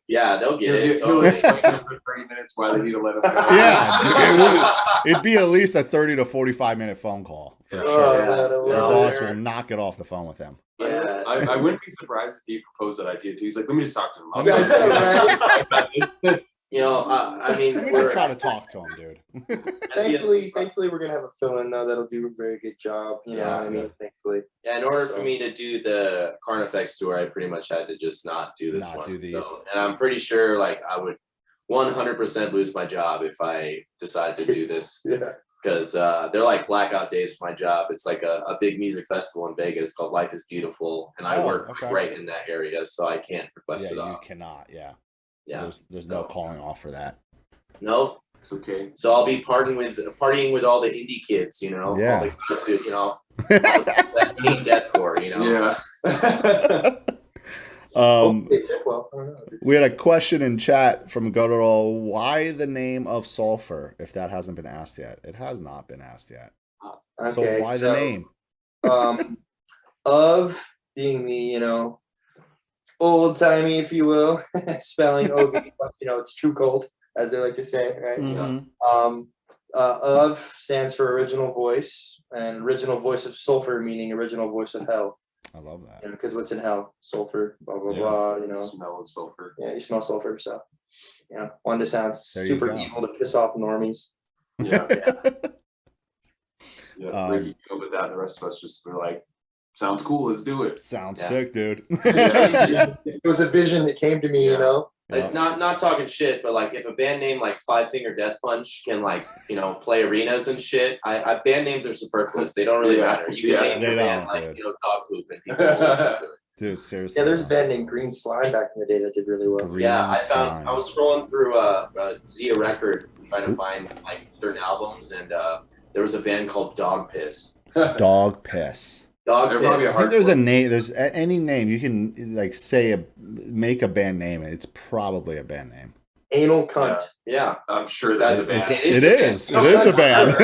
Yeah, they'll get it. Totally. For 30 minutes while they need to let him go. Yeah, it'd be at least a 30 to 45-minute phone call. For sure. Your boss will not get off the phone with him. Yeah. I wouldn't be surprised if he proposed that idea too. He's like, let me just talk to him. I mean, we just try to talk to him, dude. Thankfully, we're gonna have a fill-in though that'll do a very good job. You know what I mean? Thankfully. Yeah, in order for me to do the Carnifex tour, I pretty much had to just not do this one. And I'm pretty sure, like, I would 100% lose my job if I decided to do this. Yeah. Because they're like blackout days for my job. It's like a big music festival in Vegas called Life is Beautiful, and I work right in that area, so I can't request it off. You cannot. Yeah. Yeah. There's no calling off for that. Nope. It's okay. So I'll be partying with all the indie kids, Yeah. All the kids who, that being deathcore, Yeah. We had a question in chat from Guttural. Why the name of Sulfur, if that hasn't been asked yet? It has not been asked yet. Okay, so why the name? Of being the, old timey, if you will, spelling OV, it's true cold, as they like to say, right? Mm-hmm. Of stands for original voice, and original voice of sulfur, meaning original voice of hell. I love that. Because what's in hell? Sulfur, blah, blah, blah, Smell of sulfur. Yeah, you smell sulfur, so, one to sound super evil to piss off normies. Yeah. Ricky came up with that, and the rest of us just were like, sounds cool, let's do it. Sounds sick, dude. It was a vision that came to me, Like, not talking shit, but like if a band name like Five Finger Death Punch can play arenas and shit, band names are superfluous. They don't really matter. You can name a band like Dog Poop and people will listen to it. Dude, seriously. Yeah, there's a band named Green Slime back in the day that did really well. I was scrolling through Zia Record trying to find like certain albums, and there was a band called Dog Piss. Dog Piss. Dog They're probably piss. I think there's a name. There's any name you can like make a band name. It's probably a band name. Anal cunt. Yeah. I'm sure that's a band. It is a band. That's a big band.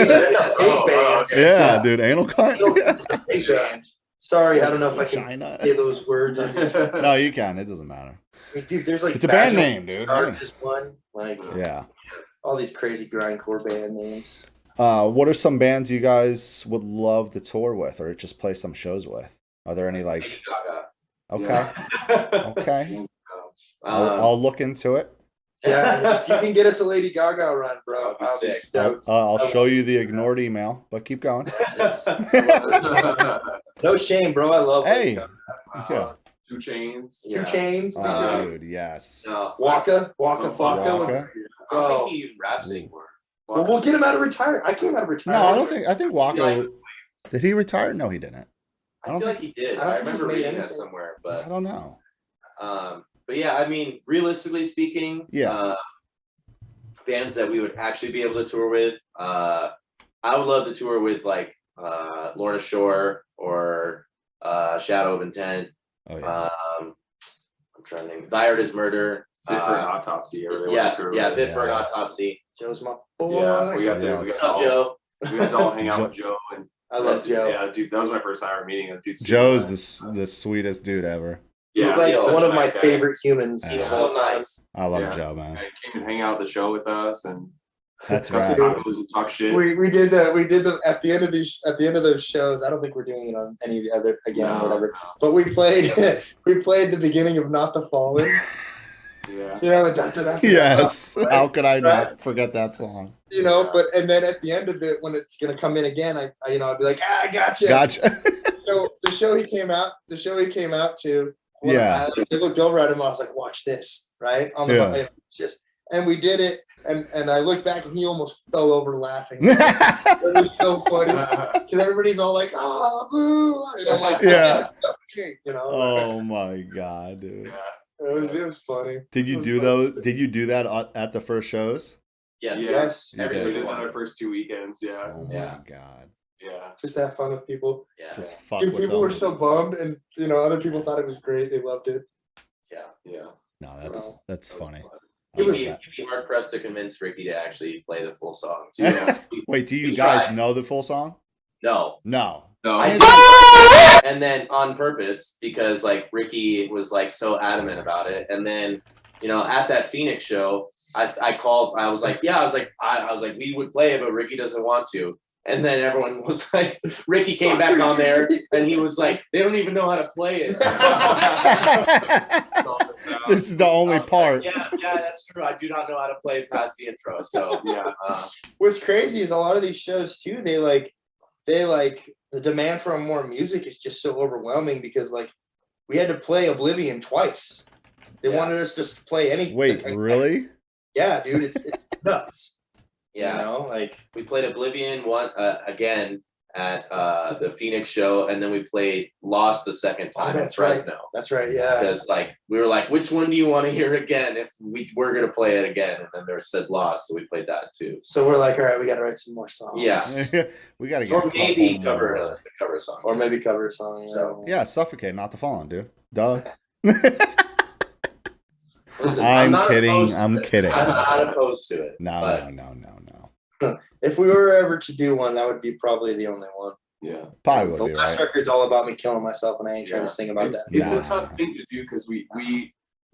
Okay. Yeah, dude, anal cunt. Anal cunt's a big band. Sorry, I don't know if I can China. say those words. No, you can. It doesn't matter. I mean, dude, there's like It's a band Vaginal name, dude. Arts is one. Like Yeah. all these crazy grindcore band names. What are some bands you guys would love to tour with, or just play some shows with? Are there any like? Lady Gaga. Okay, okay. Um, I'll look into it. Yeah, if you can get us a Lady Gaga run, bro, That'd be I'll be sick. stoked. I'll show you the ignored email, but keep going. No shame, bro. I love Lady Hey, Gaga. yeah. 2 Chains. Two Chains. Oh, dude, yes. no, Waka Waka. Flocka. I don't think he even raps anymore. Well, we'll get him out of retirement. I came out of No, retirement. I don't think. I think Walker. Like- Did he retire? No, he didn't. I feel like he did. I don't I think he's remember made reading that anything. somewhere, I but don't know. yeah, I mean, realistically speaking, Yeah. bands that we would actually be able to tour with, I would love to tour with like Lorna Shore or Shadow of Intent. Oh yeah. I'm trying to think. Thy Art is Murder. Fit for an Autopsy. Or they Yeah, went through yeah, it. Fit for an Yeah. Autopsy. Joe's my boy. Yeah, we got to. Yes. We What's got up, to all, Joe? we got to all hang out with Joe and I love Joe. Yeah, dude, that was my first time ever meeting him. Dude, Joe's the sweetest dude ever. He's yeah, like such one a of my nice guy. favorite humans. Yeah. He's of all so time. nice. I love Yeah. Joe, man. Yeah, he came and hang out at the show with us and That's got some right. tacos and talk shit. We did the at the end of those shows. I don't think we're doing it on any of the other again or whatever. But we played the beginning of Not the Fallen. Yeah. You know, the Yes. right? How could I Right? not forget that song? You know, but and then at the end of it, when it's gonna come in again, I'd be like, I gotcha. Gotcha. So the show he came out to, when Yeah. I looked over at him. I was like, watch this, right? On the Yeah. and we did it, and I looked back, and he almost fell over laughing. It was so funny because everybody's all like, "Oh, boo!" And I'm like, Yeah. "Okay," you know. Oh my god, dude. Yeah. It was funny. Did you do those? Did you do that at the first shows? Yes. Yeah. Yes. You Every did. so we did that our first 2 weekends. Yeah. Oh Yeah. my god. Yeah. Just to have fun with people. Yeah. Just fuck Dude, with people them. were so bummed, and other people thought it was great. They loved it. Yeah. Yeah. No, So, that's That was funny. fun. I It was- love You'd that. be hard pressed to convince Ricky to actually play the full song. too. Yeah. Wait, do you We guys tried. know the full song? No. No. No. I I- did. And then on purpose, because like Ricky was like so adamant about it. And then, at that Phoenix show, I called, I was like, we would play it, but Ricky doesn't want to. And then everyone was like, Ricky came back on there and he was like, they don't even know how to play it. This is the only I was like, part. yeah, that's true. I do not know how to play past the intro. So Yeah. What's crazy is a lot of these shows too. They like the demand for more music is just so overwhelming because like we had to play Oblivion twice. They Yeah. wanted us just to play anything. Wait, really? Yeah, dude, it's nuts. yeah. You know, like We played Oblivion again at the Phoenix show, and then we played Lost the second time in that's right. Fresno. that's right. Yeah. Because we were like, which one do you want to hear again if we were gonna play it again? And then there said Lost, so we played that too. So we're like, all right, we got to write some more songs. Yeah. We gotta get Or a maybe couple cover more. a cover song. Or maybe cover a song. So, Yeah, Suffokate, not the fallen, dude. Duh. Listen, I'm not kidding. opposed to I'm it. kidding. I'm not opposed to it. No, but no. If we were ever to do one, that would be probably the only one. Yeah. Probably The would be last right. record's all about me killing myself, and I ain't trying Yeah. to sing about It's, that. it's Nah. a tough thing to do because we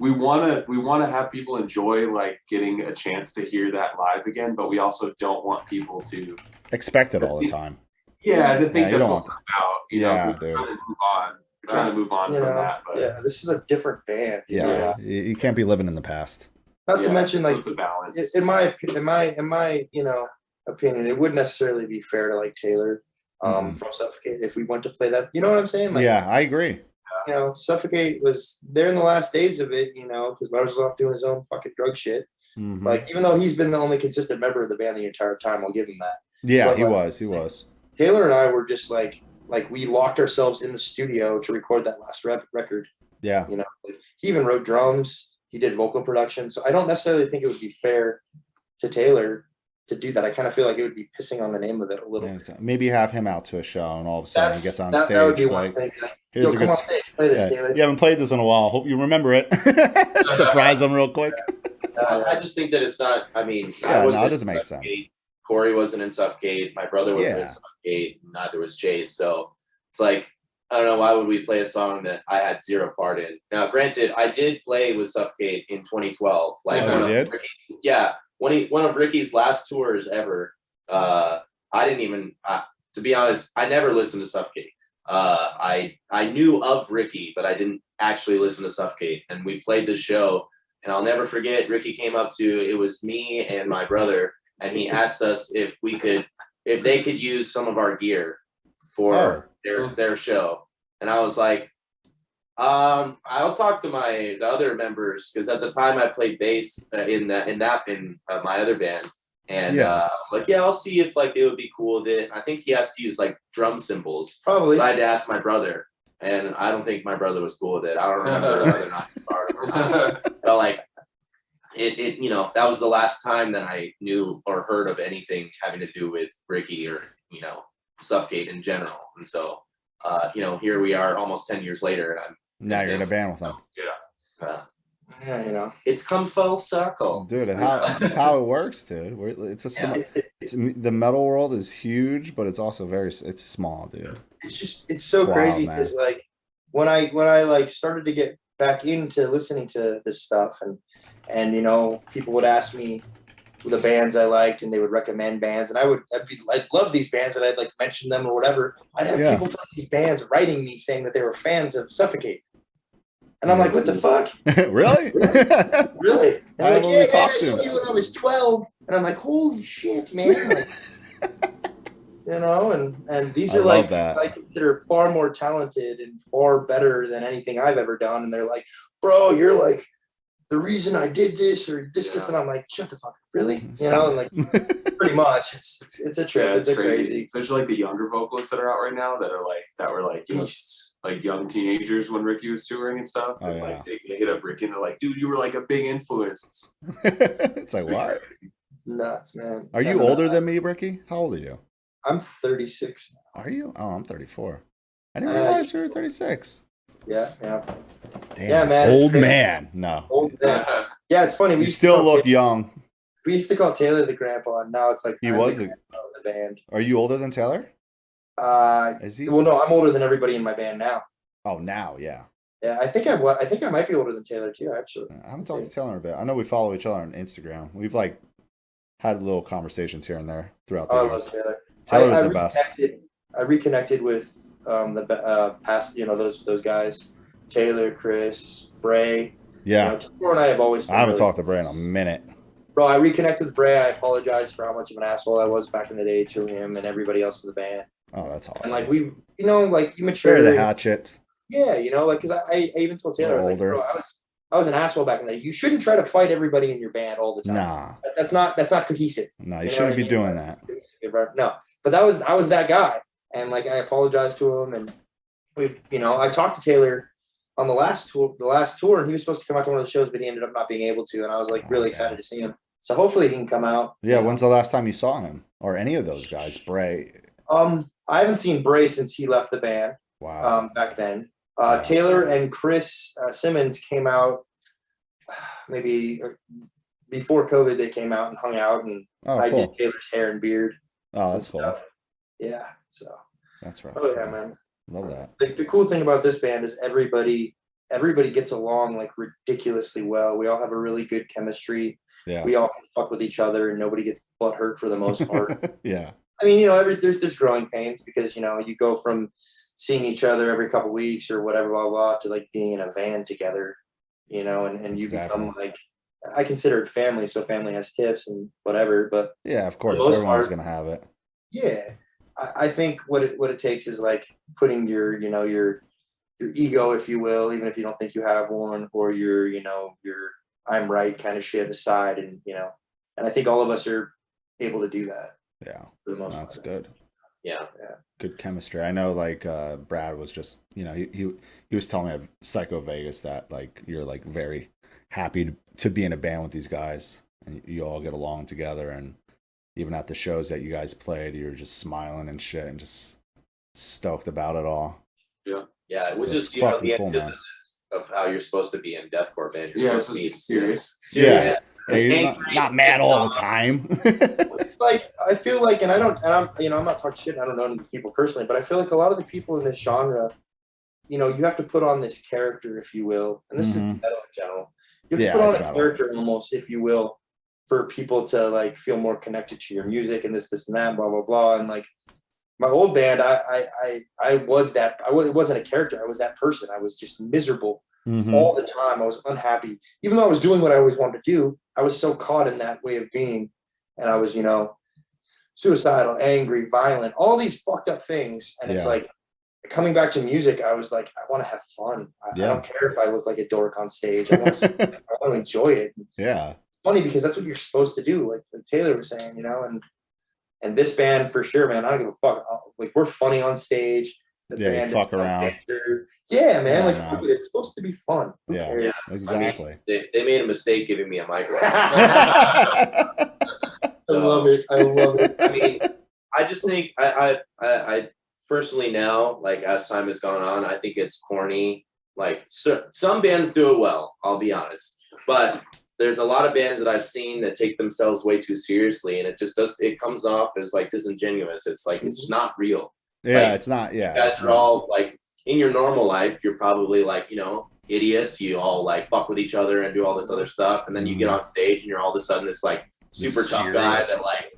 wanna have people enjoy like getting a chance to hear that live again, but we also don't want people to Expect it all the time. to think Yeah, you that's don't what want we're about. You know, Yeah, 'cause we're dude. trying to move on. We're trying to move on You from know, that. But yeah, this is a different band. Yeah, you can't be living in the past. Not to yeah, mention, so like, it's a balance. in my opinion, it wouldn't necessarily be fair to like Taylor from Suffokate if we went to play that. You know what I'm saying? Like, Yeah, I agree. Suffokate was there in the last days of it, because Lars was off doing his own fucking drug shit. Mhm. Like, even though he's been the only consistent member of the band the entire time, I'll give him that. Yeah, but he like- was. Taylor and I were just like we locked ourselves in the studio to record that last record. Yeah, He even wrote drums. He did vocal production. So I don't necessarily think it would be fair to Taylor do that. I kind of feel like it would be pissing on the name of it a little. Yeah, so maybe have him out to a show, and all of a sudden he gets on that stage. would be one like, thing. Like, here's yo, a come good. on stage, play this, Taylor. You haven't played this in a while. Hope you remember it. Surprise him real quick. I just think that it's not. I mean, Yeah, I wasn't no, it doesn't make in sense. Suffokate. Corey wasn't in Suffokate. My brother wasn't in Suffokate. Neither was Chase. So it's like, I don't know, why would we play a song that I had zero part in? Now, granted, I did play with Suffokate in 2012. Like, one of Ricky's last tours ever. I didn't even, to be honest, I never listened to Suffokate. I knew of Ricky, but I didn't actually listen to Suffokate. And we played this show, and I'll never forget, Ricky came up to, it was me and my brother, and he asked us if they could use some of our gear for their show. And I was like, I'll talk to the other members, because at the time I played bass in my other band, and like, yeah, I'll see if like they would be cool with it. I think he has to use like drum cymbals. Probably. So I had to ask my brother, and I don't think my brother was cool with it. I don't remember whether or not he borrowed it or not. But like, it that was the last time that I knew or heard of anything having to do with Ricky or Suffokate in general. And so here we are almost 10 years later, and now you're in a band with them. It's come full circle, dude. It's how it works, dude. The metal world is huge, but it's also it's small, dude. It's so crazy, because like when I like started to get back into listening to this stuff, and people would ask me the bands I liked, and they would recommend bands, and I'd love these bands, and I'd like mention them or whatever. I'd have people from these bands writing me saying that they were fans of Suffokate, and I'm like, what the fuck? Really? Really? And I'm like, yeah, man, I saw you when I was 12, and I'm like, holy shit, man! And these are like I consider far more talented and far better than anything I've ever done, and they're like, bro, you're like the reason I did this or this, and I'm like, shut the fuck up, really? And like, pretty much, it's a trip. Yeah, it's crazy. Especially like the younger vocalists that are out right now that were like beasts, like young teenagers when Ricky was touring and stuff. Oh, and like they hit up Ricky and they're like, dude, you were like a big influence. It's like, what? Nuts, man. Are you older than me, Ricky? How old are you? I'm 36. Are you? Oh, I'm 34. I didn't realize you were 36. Yeah. Damn, yeah, man. Old man. No. Old man. Yeah, it's funny. You still look young. We used to call Taylor the grandpa, and now it's like he was the band. Are you older than Taylor? Is he? Well, no, I'm older than everybody in my band now. Oh, now, yeah. Yeah, I think I might be older than Taylor too, actually. I haven't talked to Taylor in a bit. I know we follow each other on Instagram. We've like had little conversations here and there throughout the years. I love Taylor. Taylor's the best. I reconnected with the past, those guys, Taylor, Chris, Bray. Yeah. Taylor and I have always. I haven't talked to Bray in a minute. Bro, I reconnected with Bray. I apologize for how much of an asshole I was back in the day to him and everybody else in the band. Oh, that's awesome. And like you mature. Bury the hatchet. Yeah, because I even told Taylor, I was like, bro, I was an asshole back in the day. You shouldn't try to fight everybody in your band all the time. Nah. That's not cohesive. No, you shouldn't be doing that. No, but I was that guy, and like I apologized to him, and I talked to Taylor on the last tour, and he was supposed to come out to one of the shows, but he ended up not being able to, and I was like really excited to see him. So hopefully he can come out. Yeah, when's the last time you saw him or any of those guys, Bray? I haven't seen Bray since he left the band. Wow. Back then, Taylor and Chris Simmons came out maybe before COVID. They came out and hung out, and I did Taylor's hair and beard. Oh, that's cool. Yeah, so that's right. Oh yeah, man. Love that. The cool thing about this band is everybody gets along like ridiculoely well. We all have a really good chemistry. Yeah. We all can fuck with each other, and nobody gets butt hurt for the most part. Yeah. I mean, there's growing pains because you go from seeing each other every couple weeks or whatever, blah blah, to like being in a van together, and you become like, I consider it family, so family has tiffs and whatever. But yeah, of course, everyone's gonna have it. Yeah, I think what it takes is like putting your ego, if you will, even if you don't think you have one, or your I'm right kind of shit aside, and I think all of us are able to do that. Yeah, for the most part. That's good. Yeah. Good chemistry. I know, like Brad was just, he was telling me at Psycho Vegas that like you're like very happy to be in a band with these guys, and you all get along together, and even at the shows that you guys played, you were just smiling and shit and just stoked about it all. Yeah, it was So just it's the fucking cool, man. antithesis of how you're supposed to be in deathcore band. You're Yeah, supposed to be serious. serious. Yeah, you're not mad all the time. It's like, I feel like, and I'm not talking shit. I don't know any of these people personally, but I feel like a lot of the people in this genre, you know, you have to put on this character, if you will, and this is metal in general. You have to put on a character almost, if you will, for people to like feel more connected to your music and this and that, blah blah blah. And like my old band, I was that. It wasn't a character. I was that person. I was just miserable all the time. I was unhappy, even though I was doing what I always wanted to do. I was so caught in that way of being, and I was, you know, suicidal, angry, violent, all these fucked up things. And it's like, coming back to music, I was like, I want to have fun. I don't care if I look like a dork on stage. I want to enjoy it. Yeah. Funny because that's what you're supposed to do, like Taylor was saying, you know, and this band for sure, man. I don't give a fuck. Like, we're funny on stage. The band, fuck around. Yeah, man. Like, fuck it. It's supposed to be fun. Who cares? Yeah, exactly. I mean, they made a mistake giving me a microphone. I love it. I love it. I mean, I just think I personally now, like as time has gone on, I think it's corny. Like, some bands do it well, I'll be honest, but there's a lot of bands that I've seen that take themselves way too seriously, and it comes off as like disingenuous. It's like, it's not real. Yeah, like, it's not. Yeah, you guys are all like, in your normal life, you're probably like, you know, idiots. You all like fuck with each other and do all this other stuff, and then you get on stage and you're all of a sudden this like super tough guy that like,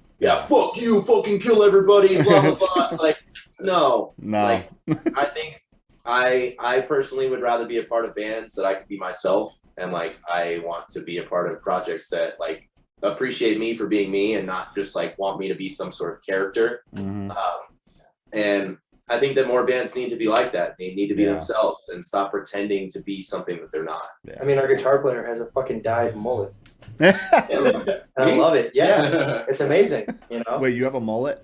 fuck you, fucking kill everybody, blah blah blah. It's like, no. Like, I think I personally would rather be a part of bands that I can be myself, and like I want to be a part of projects that like appreciate me for being me and not just like want me to be some sort of character. And I think that more bands need to be like that. They need to be themselves and stop pretending to be something that they're not. I mean, our guitar player has a fucking dyed mullet. And I love it. Yeah. It's amazing, you know? Wait, you have a mullet?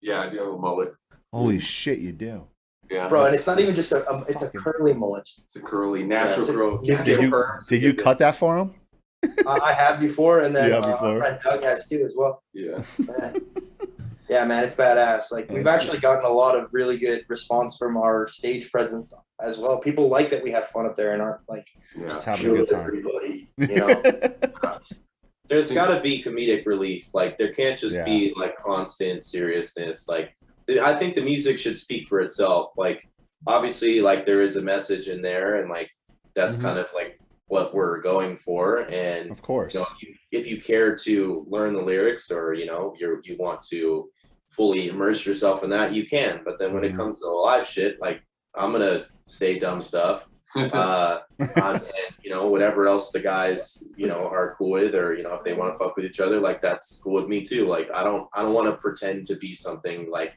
Yeah, I do have a mullet. Holy shit, you do. Yeah. Bro, and it's not even just it's a curly mullet. It's a curly, natural growth. Did you cut that for him? I have before, and then our friend Doug has too as well. Yeah. Yeah, man, it's badass. Like, we've actually gotten a lot of really good response from our stage presence as well. People like that we have fun up there and aren't like, just having a good time. Everybody, you know. There's got to be comedic relief. Like, there can't just be like constant seriousness. Like, I think the music should speak for itself. Like, obviously, like there is a message in there, and like that's kind of like what we're going for. And of course, you know, if you care to learn the lyrics, or you know, you want to fully immerse yourself in that, you can. But then when it comes to the live shit, like, I'm gonna say dumb stuff, and you know, whatever else the guys, you know, are cool with, or you know, if they want to fuck with each other, like that's cool with me too. Like, I don't want to pretend to be something. Like,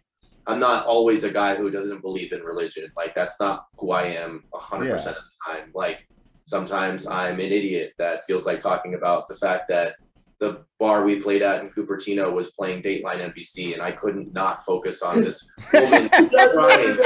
I'm not always a guy who doesn't believe in religion. Like, that's not who I am 100% of the time. Like, sometimes I'm an idiot that feels like talking about the fact that the bar we played at in Cupertino was playing Dateline NBC, and I couldn't not focus on this woman crying.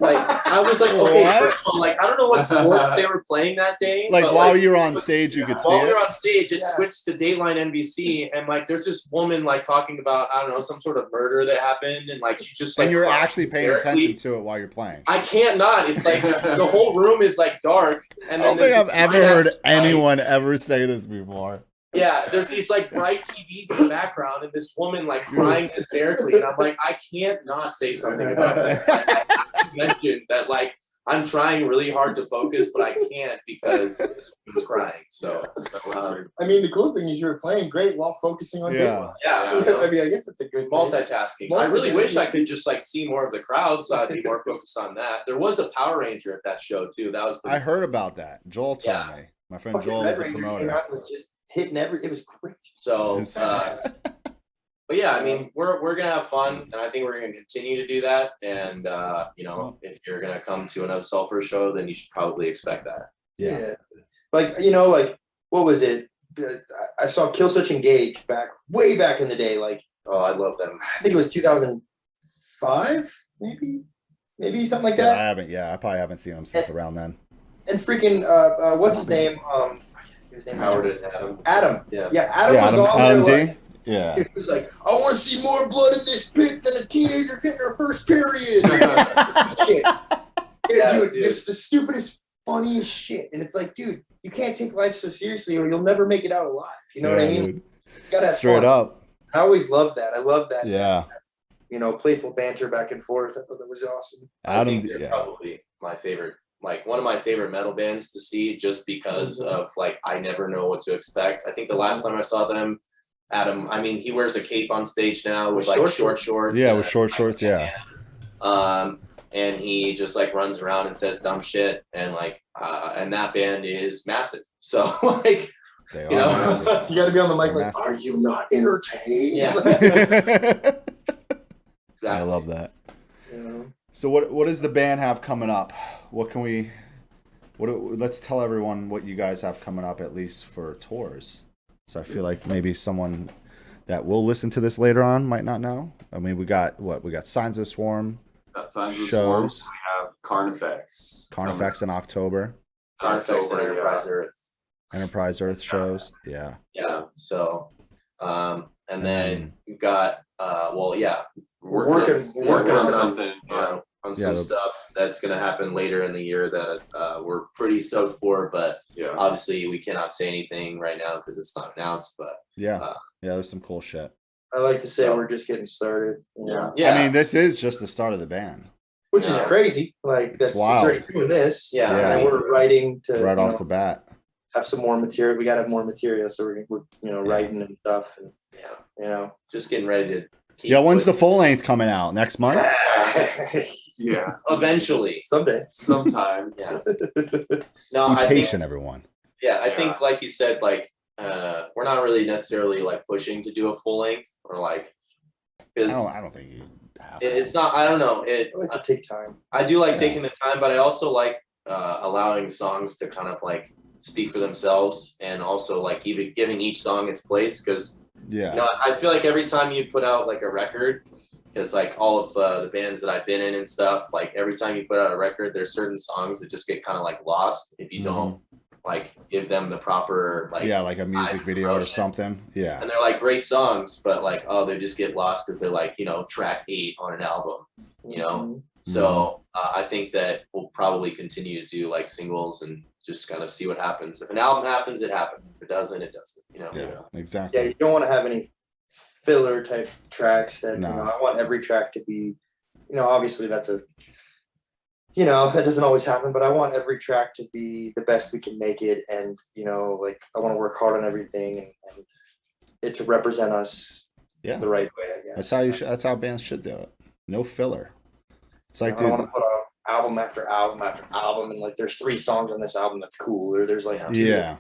Like, I was like, okay, first of all, like, I don't know what sports they were playing that day. Like, while you're on stage, you could see it. While you're on stage, it switched to Dateline NBC, and like, there's this woman like talking about, I don't know, some sort of murder that happened, and like, she's just like, and you're actually paying attention to it while you're playing. I can't not. It's like the whole room is like dark, and I don't think I've ever heard anyone ever say this before. Yeah, there's these like bright TVs in the background, and this woman like crying hysterically, and I'm like, I can't not say something about this. Like, I have to mention that, like, I'm trying really hard to focus, but I can't because this woman's crying. So, I mean, the cool thing is you were playing great while focusing on Dateline. Yeah. I mean, I guess that's a good multitasking. I really wish I could just like see more of the crowd, so I'd be more focused on that. There was a Power Ranger at that show too. That was pretty heard about that. Joel told me. My friend Joel is the promoter. Hitting it was great. So, but yeah, I mean, we're gonna have fun, and I think we're gonna continue to do that. And you know, if you're gonna come to an Ov Sulfur show, then you should probably expect that. Yeah. Like, you know, like, what was it? I saw Killswitch Engage way back in the day. Like, oh, I love them. I think it was 2005, maybe something like that. I probably haven't seen them since around then. And freaking what's his name? Howard and Adam. Adam. Yeah, Adam was on there. Yeah. Dude, he was like, I want to see more blood in this pit than a teenager getting her first period. Shit. Yeah, dude, just the stupidest, funniest shit. And it's like, dude, you can't take life so seriously or you'll never make it out alive. You know what I mean? Dude. You gotta have Straight fun. up. I always love that. I love that. Yeah. You know, playful banter back and forth. I thought that was awesome. I think they're probably my favorite, like one of my favorite metal bands to see, just because of like I never know what to expect. I think the last time I saw them, Adam, I mean, he wears a cape on stage now with like short shorts. Yeah, with short shorts. Yeah. And he just like runs around and says dumb shit, and like, and that band is massive. So like, They you know, you got to be on the mic like, are you not entertained? Yeah. Exactly. I love that. Yeah. So what does the band have coming up? What can we? Let's tell everyone what you guys have coming up, at least for tours. So I feel like maybe someone that will listen to this later on might not know. I mean, we got Signs of the Swarm. Got Signs of the Shows. Swarm. We have Carnifex. Carnifex in October. Carnifex and Enterprise Earth. Enterprise Earth shows. Yeah. Yeah. So, and then we've got we're working on something. On some stuff that's going to happen later in the year that we're pretty stoked for, but obviously we cannot say anything right now because it's not announced. But there's some cool shit. I like to say we're just getting started. Yeah. I mean, this is just the start of the band, which is crazy. Like that's already doing this. Yeah. And we're writing to right off the bat. Have some more material. We got to have more material, so we're writing and stuff, and just getting ready to. When's the full length coming out? Next month? Yeah. Eventually. Sometime. Yeah. No, be patient, everyone. Yeah, I think like you said, like we're not really necessarily like pushing to do a full length or like because I don't think you have it's not. I don't know. I like to take time. I do like taking the time, but I also like allowing songs to kind of like speak for themselves, and also like even giving each song its place, because I feel like every time you put out like a record, because like all of the bands that I've been in and stuff, like every time you put out a record, there's certain songs that just get kind of like lost if you don't like give them the proper like like a music video or something. Yeah, and they're like great songs, but like they just get lost because they're like track 8 on an album, So I think that we'll probably continue to do like singles and just kind of see what happens. If an album happens, it happens. If it doesn't, it doesn't. Yeah, exactly. Yeah, you don't want to have any filler type tracks that I want every track to be, obviously that's a, that doesn't always happen, but I want every track to be the best we can make it, and like I want to work hard on everything and it to represent us the right way, I guess. That's how bands should do it. No filler. It's like I don't want to put out album after album after album, and like there's 3 songs on this album that's cool, or there's like 2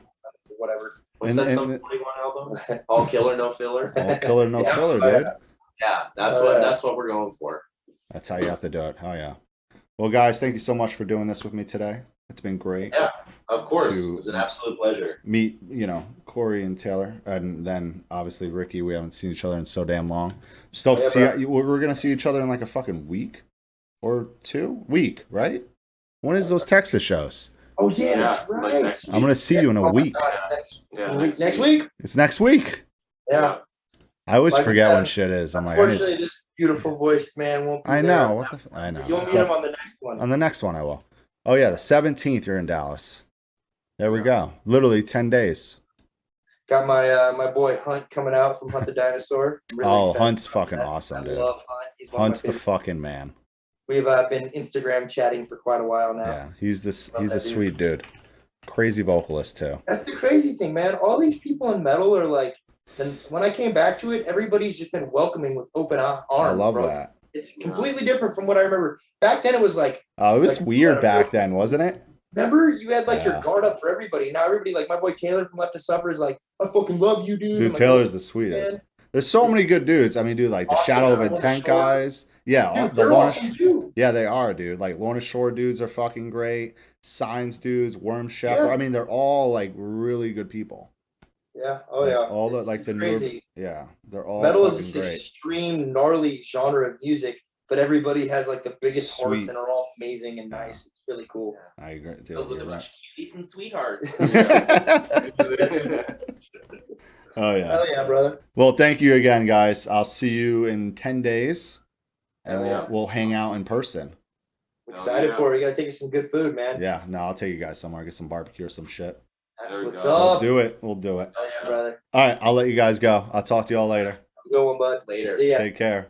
whatever. What's that Sum 41 album? All killer, no filler. All killer, no filler, dude. Yeah, that's what we're going for. That's how you have to do it. Oh yeah. Well, guys, thank you so much for doing this with me today. It's been great. Yeah, of course. It was an absolute pleasure. Meet, Cory and Taylor, and then obviously Ricky. We haven't seen each other in so damn long. Stoked to see. We're gonna see each other in like a fucking week or 2 week, right? When is those Texas shows? Oh yeah, that's right. Like I'm gonna see you in a week. Next week? It's next week. Yeah. I always forget when shit is. I'm like, unfortunately, this beautiful voiced man won't be I know. there. I know. You'll meet him on the next one. On the next one, I will. Oh yeah, the 17th. You're in Dallas. There we go. Literally 10 days. Got my boy Hunt coming out from Hunt the Dinosaur. Really excited. Hunt's fucking awesome, dude. I love Hunt. Hunt's the fucking man. We've been Instagram chatting for quite a while now. Yeah, he's a sweet dude. Crazy vocalist too. That's the crazy thing, man. All these people in metal are like, and when I came back to it, everybody's just been welcoming with open arms. I love that. It's completely different from what I remember. Back then, it was like. Oh, it was like, weird back then, wasn't it? Remember, you had like your guard up for everybody. Now everybody, like my boy Taylor from Left to Suffer, is like, I fucking love you, dude. Dude, Taylor's the sweetest. Man. There's so many good dudes. I mean, dude, like the Shadow of Intent guys. Yeah, dude, they're awesome too. Yeah, they are, dude. Like Lorna Shore dudes are fucking great. Signs dudes, Worm Shepherd. I mean, they're all like really good people. Yeah. Oh yeah. All the like the new. Yeah, they're all metal is this great. Extreme gnarly genre of music, but everybody has like the biggest hearts and are all amazing and nice. It's really cool. I agree. Filled with a bunch of cuties and sweethearts. Oh yeah. Hell yeah, brother. Well, thank you again, guys. I'll see you in 10 days, and Hell yeah. we'll hang out in person. Excited for it. You gotta take you some good food, man. Yeah, no, I'll take you guys somewhere, get some barbecue or some shit. That's what's go. up. We'll do it. We'll do it. Hell yeah, brother. All right, I'll let you guys go. I'll talk to y'all later. Good one, bud. Later. See ya. Take care.